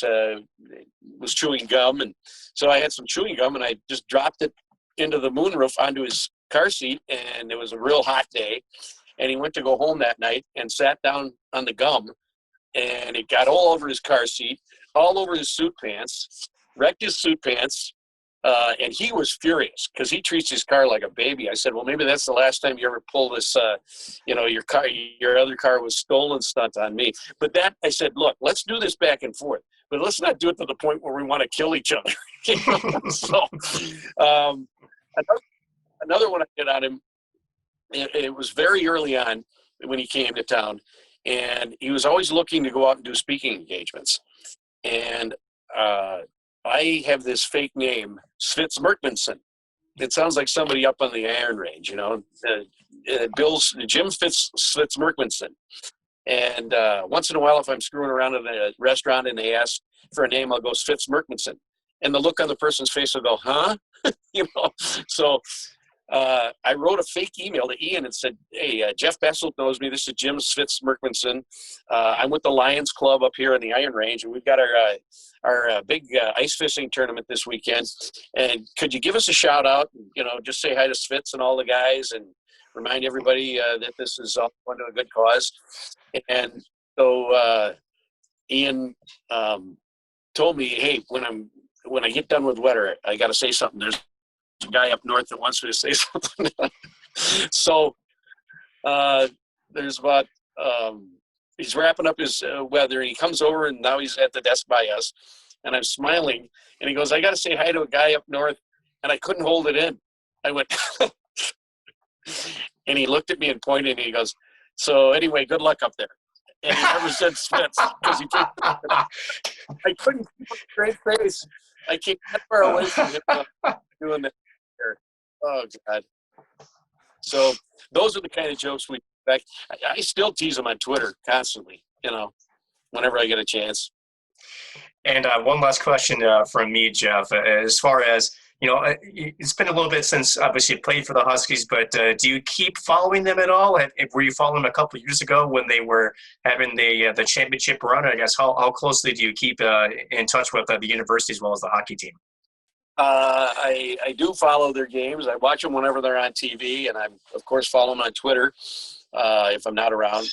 was chewing gum, and so I had some chewing gum, and I just dropped it into the moonroof onto his car seat, and it was a real hot day. And he went to go home that night and sat down on the gum, and it got all over his car seat, all over his suit pants, wrecked his suit pants. And he was furious because he treats his car like a baby. I said, "Well, maybe that's the last time you ever pull this, your other car was stolen stunt on me." But I said, "Look, let's do this back and forth, but let's not do it to the point where we want to kill each other." So another one I did on him, it was very early on when he came to town, and he was always looking to go out and do speaking engagements. And I have this fake name, Svitz Merkmanson. It sounds like somebody up on the Iron Range, Jim Svitz Merkmanson. And once in a while, if I'm screwing around in a restaurant and they ask for a name, I'll go Svitz Merkmanson. And the look on the person's face will go, "Huh?" So I wrote a fake email to Ian and said, "Hey, Jeff Passolt knows me. This is Jim Svitz Merkmanson. I'm with the Lions Club up here in the Iron Range, and we've got our big ice fishing tournament this weekend. And could you give us a shout out? Just say hi to Svitz and all the guys, and remind everybody that this is all going to a good cause." And so Ian told me, "Hey, when I get done with weather, I got to say something. There's a guy up north that wants me to say something." So there's about he's wrapping up his weather, and he comes over, and now he's at the desk by us, and I'm smiling, and he goes, "I got to say hi to a guy up north," and I couldn't hold it in. I went, and he looked at me and pointed, and he goes, "So anyway, good luck up there." And he never said Spitz because I couldn't keep a straight face. I came that far away from him doing that. Oh God! So those are the kind of jokes we back. I still tease him on Twitter constantly. Whenever I get a chance. And one last question from me, Jeff. As far as It's been a little bit since obviously you played for the Huskies, but do you keep following them at all? Were you following them a couple of years ago when they were having the championship run? I guess how closely do you keep in touch with the university as well as the hockey team? I do follow their games. I watch them whenever they're on TV, and I, of course, follow them on Twitter if I'm not around.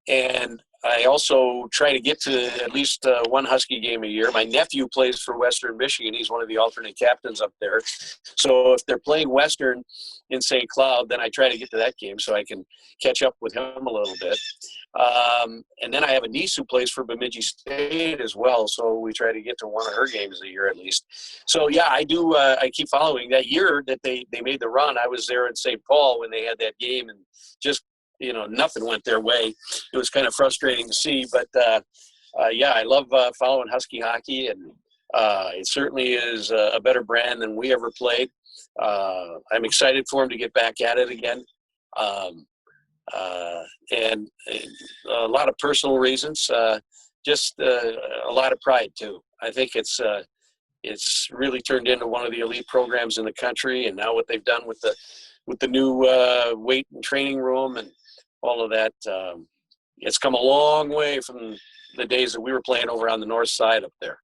And I also try to get to at least one Husky game a year. My nephew plays for Western Michigan. He's one of the alternate captains up there. So if they're playing Western in St. Cloud, then I try to get to that game so I can catch up with him a little bit. And then I have a niece who plays for Bemidji State as well, so we try to get to one of her games a year at least. So, yeah, I do. I keep following. That year that they made the run, I was there in St. Paul when they had that game, and just nothing went their way. It was kind of frustrating to see, but yeah, I love following Husky hockey, and it certainly is a better brand than we ever played. I'm excited for them to get back at it again, and a lot of personal reasons, just a lot of pride too. I think it's really turned into one of the elite programs in the country, and now what they've done with the new weight and training room and all of that, it's come a long way from the days that we were playing over on the north side up there.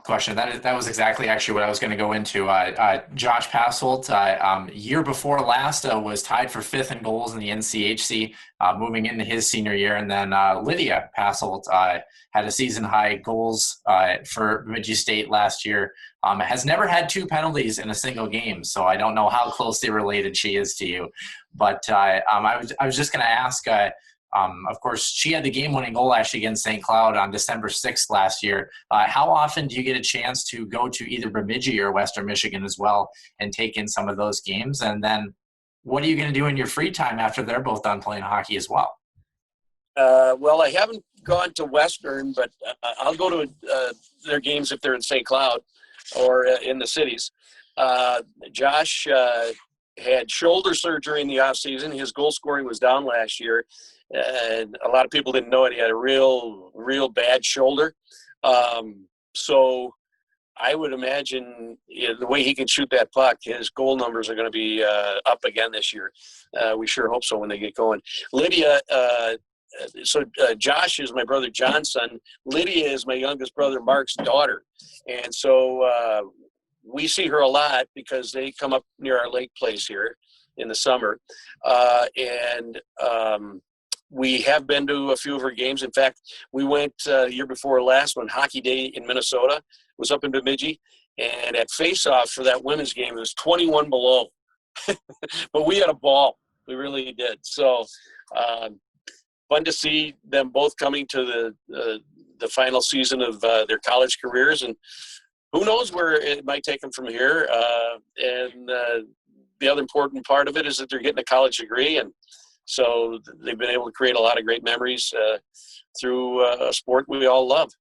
Question. That was exactly actually what I was going to go into. Josh Passolt, year before last, was tied for 5th in goals in the NCHC, moving into his senior year. And then Lydia Passolt had a season-high goals for Bemidji State last year. Has never had 2 penalties in a single game, so I don't know how closely related she is to you. But I was just going to ask, of course, she had the game-winning goal actually against St. Cloud on December 6th last year. How often do you get a chance to go to either Bemidji or Western Michigan as well and take in some of those games? And then what are you going to do in your free time after they're both done playing hockey as well? Well, I haven't gone to Western, but I'll go to their games if they're in St. Cloud or in the cities. Josh had shoulder surgery in the offseason. His goal scoring was down last year, and a lot of people didn't know it. He had a real bad shoulder. So I would imagine the way he can shoot that puck, his goal numbers are going to be up again this year. We sure hope so when they get going. Lydia, Josh is my brother John's son. Lydia is my youngest brother Mark's daughter. And so we see her a lot because they come up near our lake place here in the summer. And we have been to a few of her games. In fact, we went the year before last when Hockey Day in Minnesota was up in Bemidji. And at face-off for that women's game, it was 21 below. But we had a ball. We really did. So fun to see them both coming to the final season of their college careers. And who knows where it might take them from here. And the other important part of it is that they're getting a college degree. And so they've been able to create a lot of great memories through a sport we all love.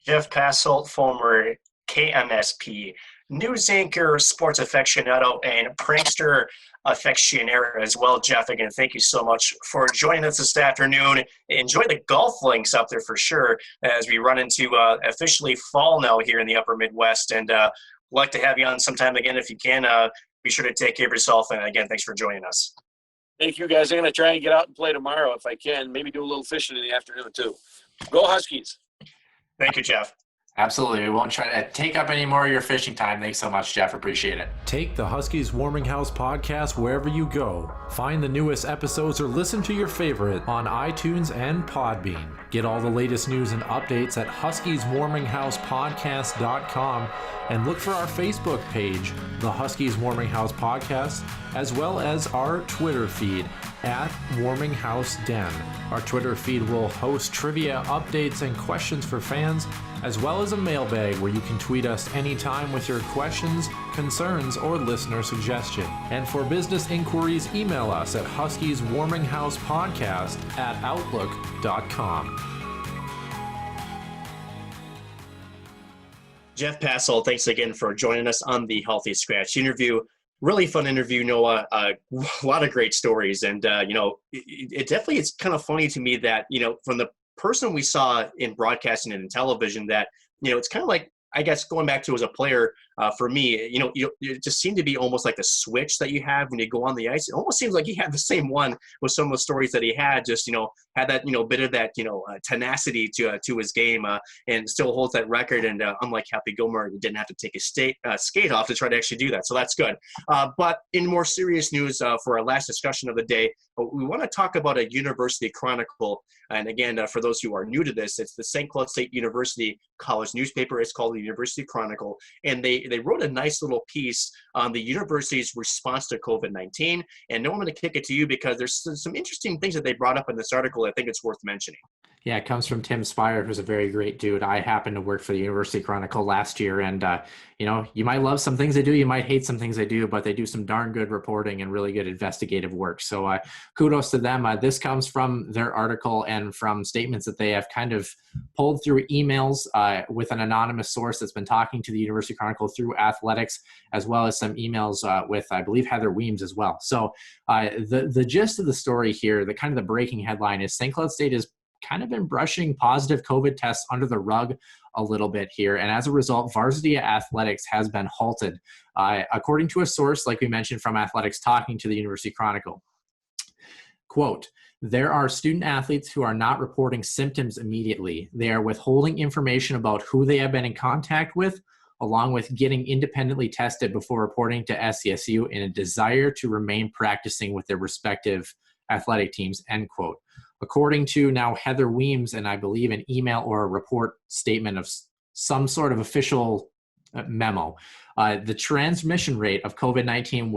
Jeff Passolt, former KMSP news anchor, sports aficionado, and prankster aficionado as well. Jeff, again, thank you so much for joining us this afternoon. Enjoy the golf links up there for sure as we run into officially fall now here in the upper Midwest. And like to have you on sometime again if you can. Be sure to take care of yourself. And again, thanks for joining us. Thank you, guys. I'm going to try and get out and play tomorrow if I can. Maybe do a little fishing in the afternoon, too. Go Huskies. Thank you, Jeff. Absolutely. We won't try to take up any more of your fishing time. Thanks so much, Jeff. Appreciate it. Take the Huskies Warming House podcast wherever you go. Find the newest episodes or listen to your favorite on iTunes and Podbean. Get all the latest news and updates at huskieswarminghousepodcast.com and look for our Facebook page, the Huskies Warming House Podcast, as well as our Twitter feed at Warming House Den. Our Twitter feed will host trivia, updates, and questions for fans, as well as a mailbag where you can tweet us anytime with your questions, concerns, or listener suggestion. And for business inquiries, email us at huskieswarminghousepodcast@outlook.com. Jeff Passolt, thanks again for joining us on the Healthy Scratch interview. Really fun interview, Noah. A lot of great stories. And, it definitely is kind of funny to me that, from the person we saw in broadcasting and in television that, it's kind of like, I guess, going back to as a player, for me, it just seemed to be almost like the switch that you have when you go on the ice. It almost seems like he had the same one with some of the stories that he had, just, had that, bit of that, tenacity to his game, and still holds that record. And unlike Happy Gilmore, he didn't have to take his skate off to try to actually do that. So that's good. But in more serious news, for our last discussion of the day, we want to talk about a University Chronicle. And again, for those who are new to this, it's the St. Cloud State University college newspaper. It's called the University Chronicle. And they wrote a nice little piece on the university's response to COVID-19. And I'm going to kick it to you because there's some interesting things that they brought up in this article. I think it's worth mentioning. Yeah, it comes from Tim Spire, who's a very great dude. I happened to work for the University Chronicle last year, and you might love some things they do, you might hate some things they do, but they do some darn good reporting and really good investigative work. So kudos to them. This comes from their article and from statements that they have kind of pulled through emails with an anonymous source that's been talking to the University Chronicle through athletics, as well as some emails with, I believe, Heather Weems as well. So the gist of the story here, the kind of the breaking headline is St. Cloud State is kind of been brushing positive COVID tests under the rug a little bit here. And as a result, varsity athletics has been halted, according to a source, like we mentioned, from athletics talking to the University Chronicle. Quote, there are student athletes who are not reporting symptoms immediately. They are withholding information about who they have been in contact with, along with getting independently tested before reporting to SCSU in a desire to remain practicing with their respective athletic teams, end quote. According to now Heather Weems, and I believe an email or a report statement of some sort of official memo, the transmission rate of COVID-19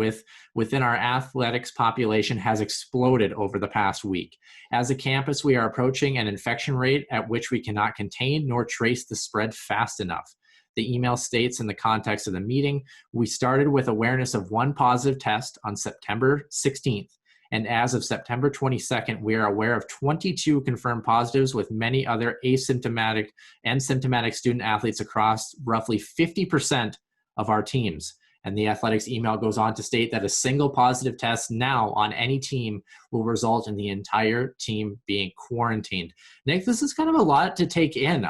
within our athletics population has exploded over the past week. As a campus, we are approaching an infection rate at which we cannot contain nor trace the spread fast enough. The email states in the context of the meeting, we started with awareness of one positive test on September 16th. And as of September 22nd, we are aware of 22 confirmed positives with many other asymptomatic and symptomatic student athletes across roughly 50% of our teams. And the athletics email goes on to state that a single positive test now on any team will result in the entire team being quarantined. Nick, this is kind of a lot to take in.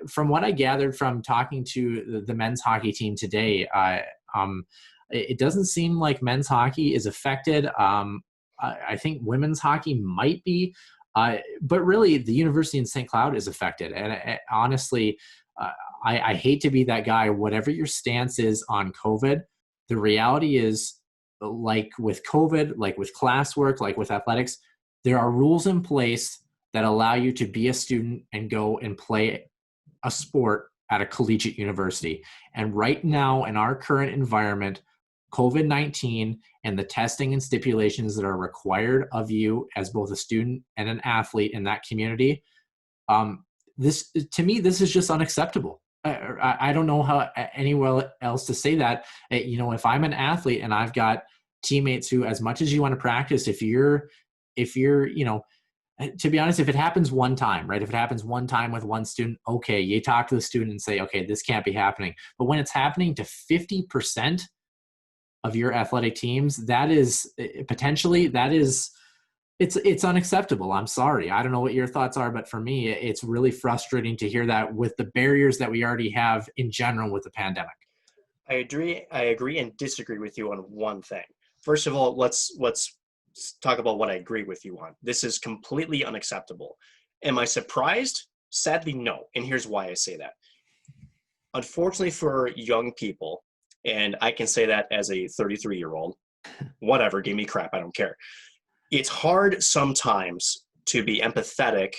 From what I gathered from talking to the men's hockey team today, it doesn't seem like men's hockey is affected. I think women's hockey might be, but really the university in St. Cloud is affected. And honestly, I hate to be that guy. Whatever your stance is on COVID, the reality is, like with COVID, like with classwork, like with athletics, there are rules in place that allow you to be a student and go and play a sport at a collegiate university. And right now in our current environment, COVID-19 and the testing and stipulations that are required of you as both a student and an athlete in that community, this is just unacceptable. I don't know how anywhere else to say that. If I'm an athlete and I've got teammates who, as much as you want to practice, if you're, to be honest, if it happens one time, right? If it happens one time with one student, okay, you talk to the student and say, okay, this can't be happening. But when it's happening to 50% of your athletic teams, it's unacceptable. I'm sorry. I don't know what your thoughts are, but for me, it's really frustrating to hear that with the barriers that we already have in general with the pandemic. I agree and disagree with you on one thing. First of all, let's talk about what I agree with you on. This is completely unacceptable. Am I surprised? Sadly, no. And here's why I say that. Unfortunately for young people, and I can say that as a 33-year-old, whatever, give me crap, I don't care. It's hard sometimes to be empathetic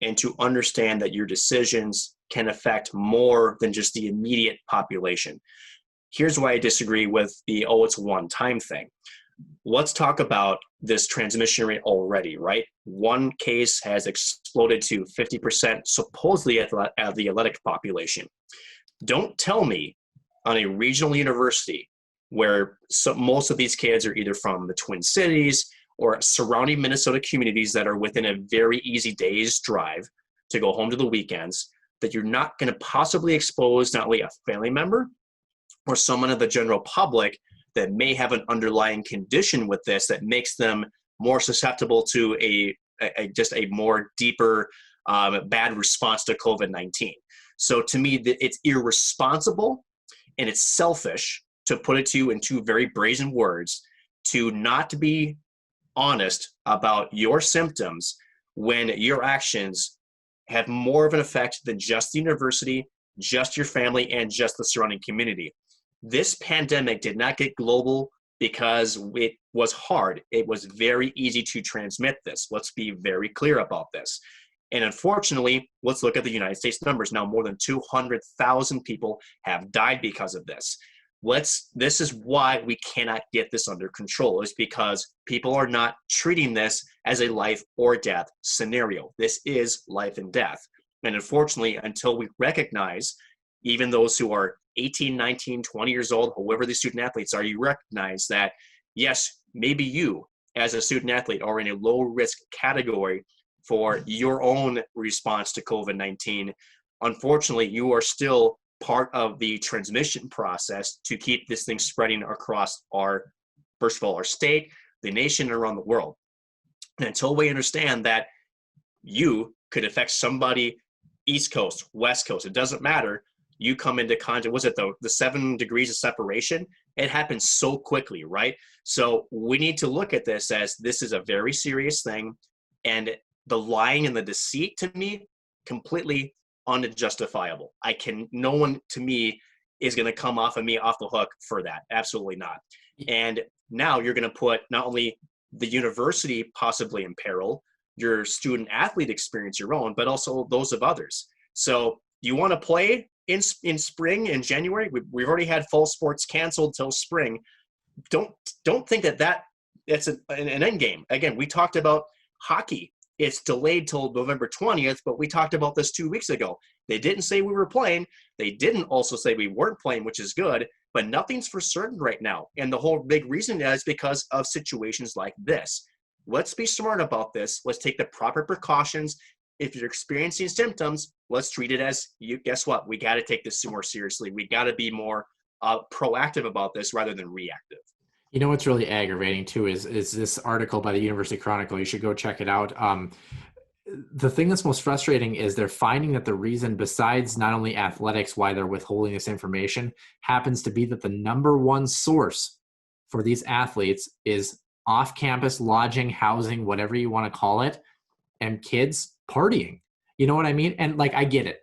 and to understand that your decisions can affect more than just the immediate population. Here's why I disagree with the, it's one time thing. Let's talk about this transmission rate already, right? One case has exploded to 50% supposedly of the athletic population. Don't tell me on a regional university where most of these kids are either from the Twin Cities or surrounding Minnesota communities that are within a very easy day's drive to go home to the weekends, that you're not going to possibly expose not only a family member or someone of the general public that may have an underlying condition with this that makes them more susceptible to just a more deeper bad response to COVID-19. So to me, it's irresponsible And it's selfish, to put it to you in two very brazen words, to not be honest about your symptoms when your actions have more of an effect than just the university, just your family, and just the surrounding community. This pandemic did not get global because it was hard. It was very easy to transmit this. Let's be very clear about this. And unfortunately, let's look at the United States numbers. Now, more than 200,000 people have died because of this. This is why we cannot get this under control, is because people are not treating this as a life or death scenario. This is life and death. And unfortunately, until we recognize, even those who are 18, 19, 20 years old, whoever the student athletes are, you recognize that, yes, maybe you as a student athlete are in a low risk category for your own response to COVID-19. Unfortunately, you are still part of the transmission process to keep this thing spreading across first of all, our state, the nation, and around the world. And until we understand that you could affect somebody East Coast, West Coast, it doesn't matter. You come into contact, was it the 7 degrees of separation? It happens so quickly, right? So we need to look at this as this is a very serious thing. And the lying and the deceit, to me, completely unjustifiable. No one to me is going to come off the hook for that. Absolutely not. And now you're going to put not only the university possibly in peril, your student athlete experience your own, but also those of others. So you want to play in spring, in January? We've already had fall sports canceled till spring. Don't think that's an end game. Again, we talked about hockey. It's delayed till November 20th, but we talked about this 2 weeks ago. They didn't say we were playing. They didn't also say we weren't playing, which is good, but nothing's for certain right now. And the whole big reason is because of situations like this. Let's be smart about this. Let's take the proper precautions. If you're experiencing symptoms, let's treat it as, guess what? We got to take this more seriously. We got to be more proactive about this rather than reactive. You know what's really aggravating too is this article by the University Chronicle. You should go check it out. The thing that's most frustrating is they're finding that the reason, besides not only athletics, why they're withholding this information, happens to be that the number one source for these athletes is off-campus lodging, housing, whatever you want to call it, and kids partying. You know what I mean? And like, I get it.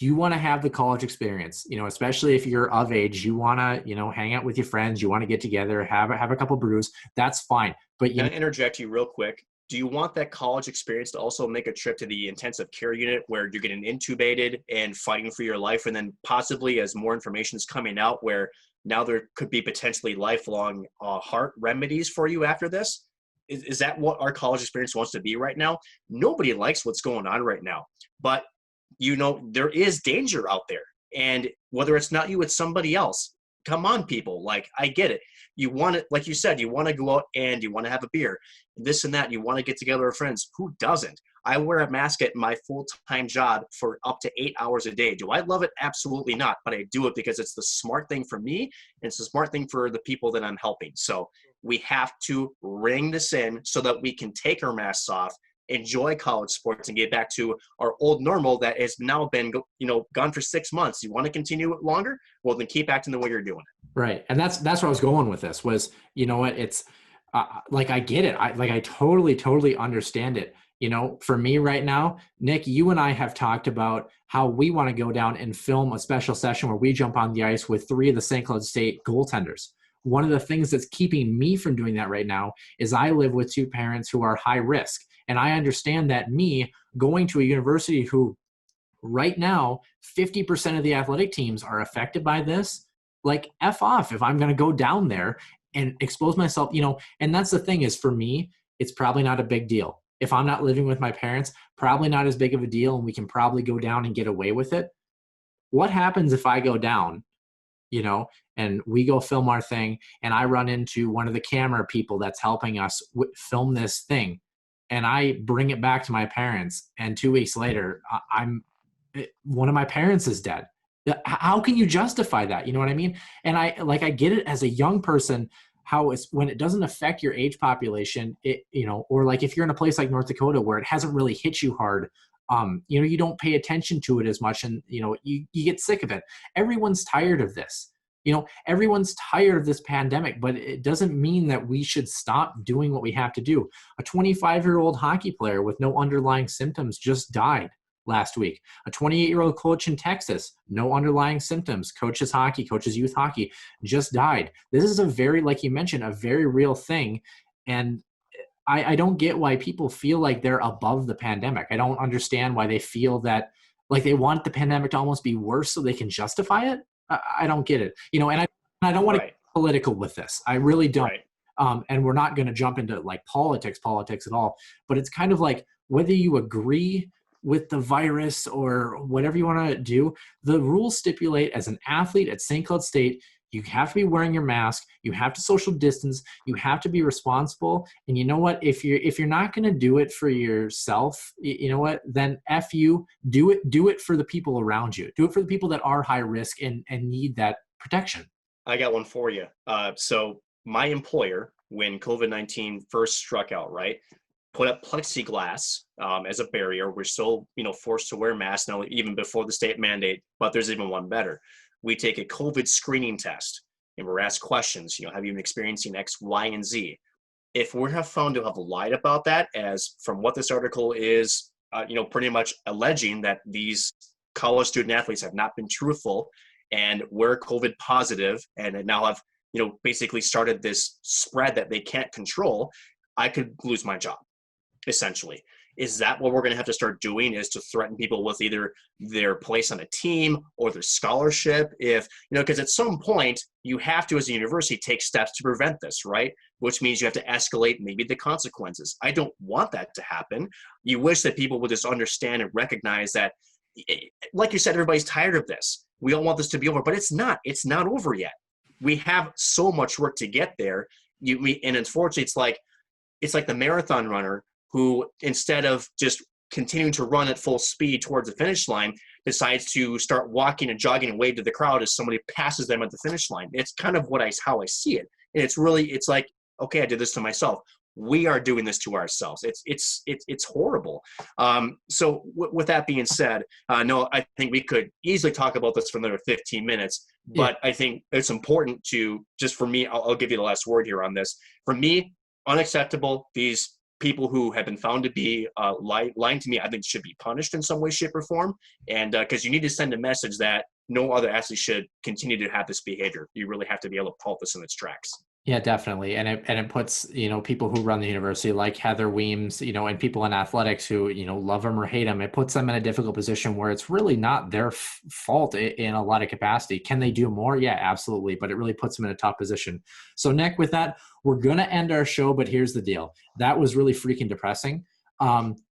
You want to have the college experience, especially if you're of age. You want to, hang out with your friends. You want to get together, have a couple brews. That's fine. But Can I interject you real quick? Do you want that college experience to also make a trip to the intensive care unit where you're getting intubated and fighting for your life, and then possibly, as more information is coming out, where now there could be potentially lifelong heart remedies for you after this? Is that what our college experience wants to be right now? Nobody likes what's going on right now, but there is danger out there, and whether it's not you, it's somebody else. Come on, people. Like, I get it. You want it, like you said, you want to go out and you want to have a beer, this and that. You want to get together with friends. Who doesn't? I wear a mask at my full-time job for up to 8 hours a day. Do I love it? Absolutely not. But I do it because it's the smart thing for me, and it's the smart thing for the people that I'm helping. So we have to ring this in so that we can take our masks off, enjoy college sports, and get back to our old normal that has now been gone for 6 months. You want to continue it longer? Well, then keep acting the way you're doing it. Right. And that's where I was going with this was, it's like, I get it. I totally understand it. For me right now, Nick, you and I have talked about how we want to go down and film a special session where we jump on the ice with 3 of the St. Cloud State goaltenders. One of the things that's keeping me from doing that right now is I live with 2 parents who are high risk. And I understand that me going to a university who right now, 50% of the athletic teams are affected by this, like F off if I'm going to go down there and expose myself, and that's the thing is, for me, it's probably not a big deal. If I'm not living with my parents, probably not as big of a deal, and we can probably go down and get away with it. What happens if I go down, and we go film our thing, and I run into one of the camera people that's helping us film this thing, and I bring it back to my parents, and 2 weeks later, one of my parents is dead. How can you justify that? You know what I mean? And I get it as a young person. how it's when it doesn't affect your age population, or like if you're in a place like North Dakota where it hasn't really hit you hard, you don't pay attention to it as much, and you get sick of it. Everyone's tired of this. Everyone's tired of this pandemic, but it doesn't mean that we should stop doing what we have to do. A 25-year-old hockey player with no underlying symptoms just died last week. A 28-year-old coach in Texas, no underlying symptoms, coaches youth hockey, just died. This is like you mentioned, a very real thing. And I don't get why people feel like they're above the pandemic. I don't understand why they feel that like they want the pandemic to almost be worse so they can justify it. I don't get it. And I don't want to get political with this. I really don't. Right. And we're not going to jump into like politics at all. But it's kind of like whether you agree with the virus or whatever you want to do, the rules stipulate as an athlete at St. Cloud State, you have to be wearing your mask, you have to social distance, you have to be responsible. And you know what? If you're not going to do it for yourself, you know what? Then F you, do it for the people around you. Do it for the people that are high risk and need that protection. I got one for you. So my employer, when COVID-19 first struck out, right, put up plexiglass as a barrier. We're still, forced to wear masks now, even before the state mandate, but there's even one better. We take a COVID screening test and we're asked questions, have you been experiencing X, Y, and Z? If we have found to have lied about that, as from what this article is, pretty much alleging that these college student athletes have not been truthful and we're COVID positive and now have, basically started this spread that they can't control, I could lose my job. Essentially. Is that what we're going to have to start doing, is to threaten people with either their place on a team or their scholarship? If, because at some point you have to, as a university, take steps to prevent this, right? Which means you have to escalate maybe the consequences. I don't want that to happen. You wish that people would just understand and recognize that, like you said, everybody's tired of this. We all want this to be over, but it's not over yet. We have so much work to get there. And unfortunately, it's like the marathon runner who, instead of just continuing to run at full speed towards the finish line, decides to start walking and jogging and wave to the crowd as somebody passes them at the finish line. It's kind of how I see it. And it's like, okay, I did this to myself. We are doing this to ourselves. It's horrible. So with that being said, no, I think we could easily talk about this for another 15 minutes, but I think it's important to, just for me, I'll give you the last word here on this. For me, unacceptable. These people who have been found to be lying to me, I think should be punished in some way, shape, or form. And because you need to send a message that no other athlete should continue to have this behavior. You really have to be able to halt this in its tracks. Yeah, definitely. And it puts, people who run the university like Heather Weems, and people in athletics who, love them or hate them, it puts them in a difficult position where it's really not their fault in a lot of capacity. Can they do more? Yeah, absolutely. But it really puts them in a tough position. So Nick, with that, we're going to end our show, but here's the deal. That was really freaking depressing.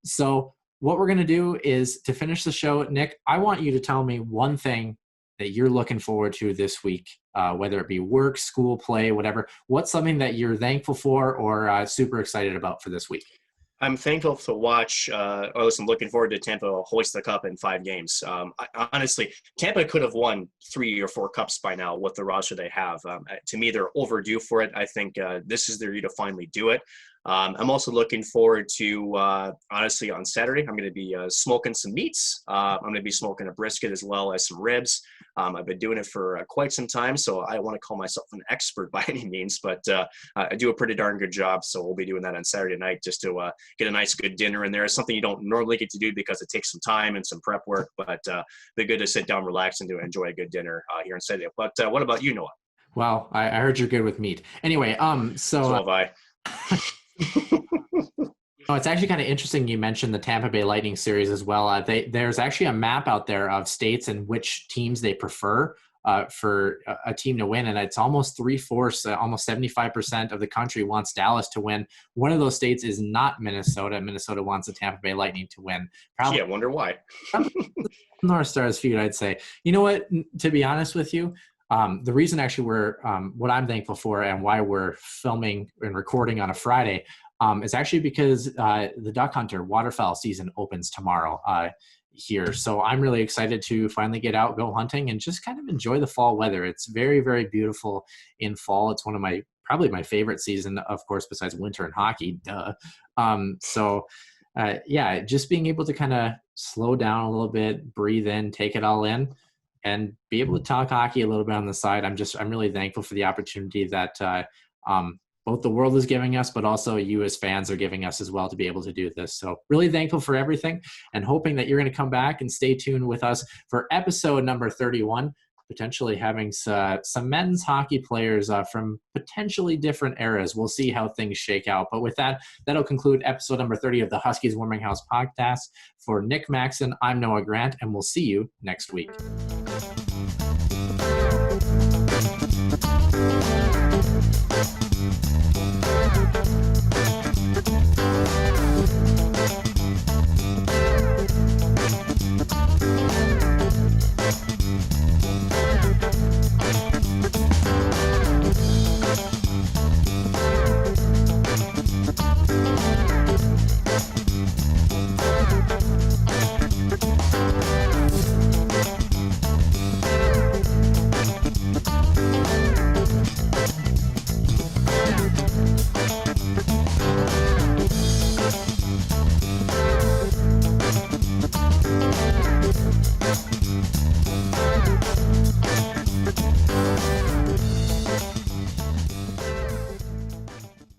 So what we're going to do is, to finish the show, Nick, I want you to tell me one thing that you're looking forward to this week, whether it be work, school, play, whatever. What's something that you're thankful for or super excited about for this week? I'm thankful to watch, I'm looking forward to Tampa hoist the cup in 5 games. Honestly, Tampa could have won 3 or 4 cups by now with the roster they have. To me, they're overdue for it. I think this is their year to finally do it. I'm also looking forward to, honestly, on Saturday, I'm going to be smoking some meats. I'm going to be smoking a brisket as well as some ribs. I've been doing it for quite some time, so I don't want to call myself an expert by any means, but I do a pretty darn good job. So we'll be doing that on Saturday night just to get a nice, good dinner in there. It's something you don't normally get to do because it takes some time and some prep work, but they're good to sit down, relax, and to enjoy a good dinner here on Saturday. But what about you, Noah? Well, I heard you're good with meat. Anyway, so have I. It's actually kind of interesting you mentioned the Tampa Bay Lightning series as well. There's actually a map out there of states and which teams they prefer for a team to win, and it's almost 3/4, almost 75% of the country wants Dallas to win. One of those states is not Minnesota. Minnesota wants the Tampa Bay Lightning to win. Probably, I wonder why. North Stars feud, I'd say. You know what? To be honest with you, the reason actually what I'm thankful for and why we're filming and recording on a Friday is actually because the duck hunter waterfowl season opens tomorrow here. So I'm really excited to finally get out, go hunting, and just kind of enjoy the fall weather. It's very, very beautiful in fall. It's one of my probably my favorite season, of course, besides winter and hockey. Duh. Just being able to kind of slow down a little bit, breathe in, take it all in, and be able to talk hockey a little bit on the side. I'm really thankful for the opportunity that both the world is giving us, but also you as fans are giving us as well to be able to do this. So really thankful for everything, and hoping that you're going to come back and stay tuned with us for episode number 31, potentially having some men's hockey players from potentially different eras. We'll see how things shake out. But with that, that'll conclude episode number 30 of the Huskies Warming House podcast. For Nick Maxon, I'm Noah Grant, and we'll see you next week.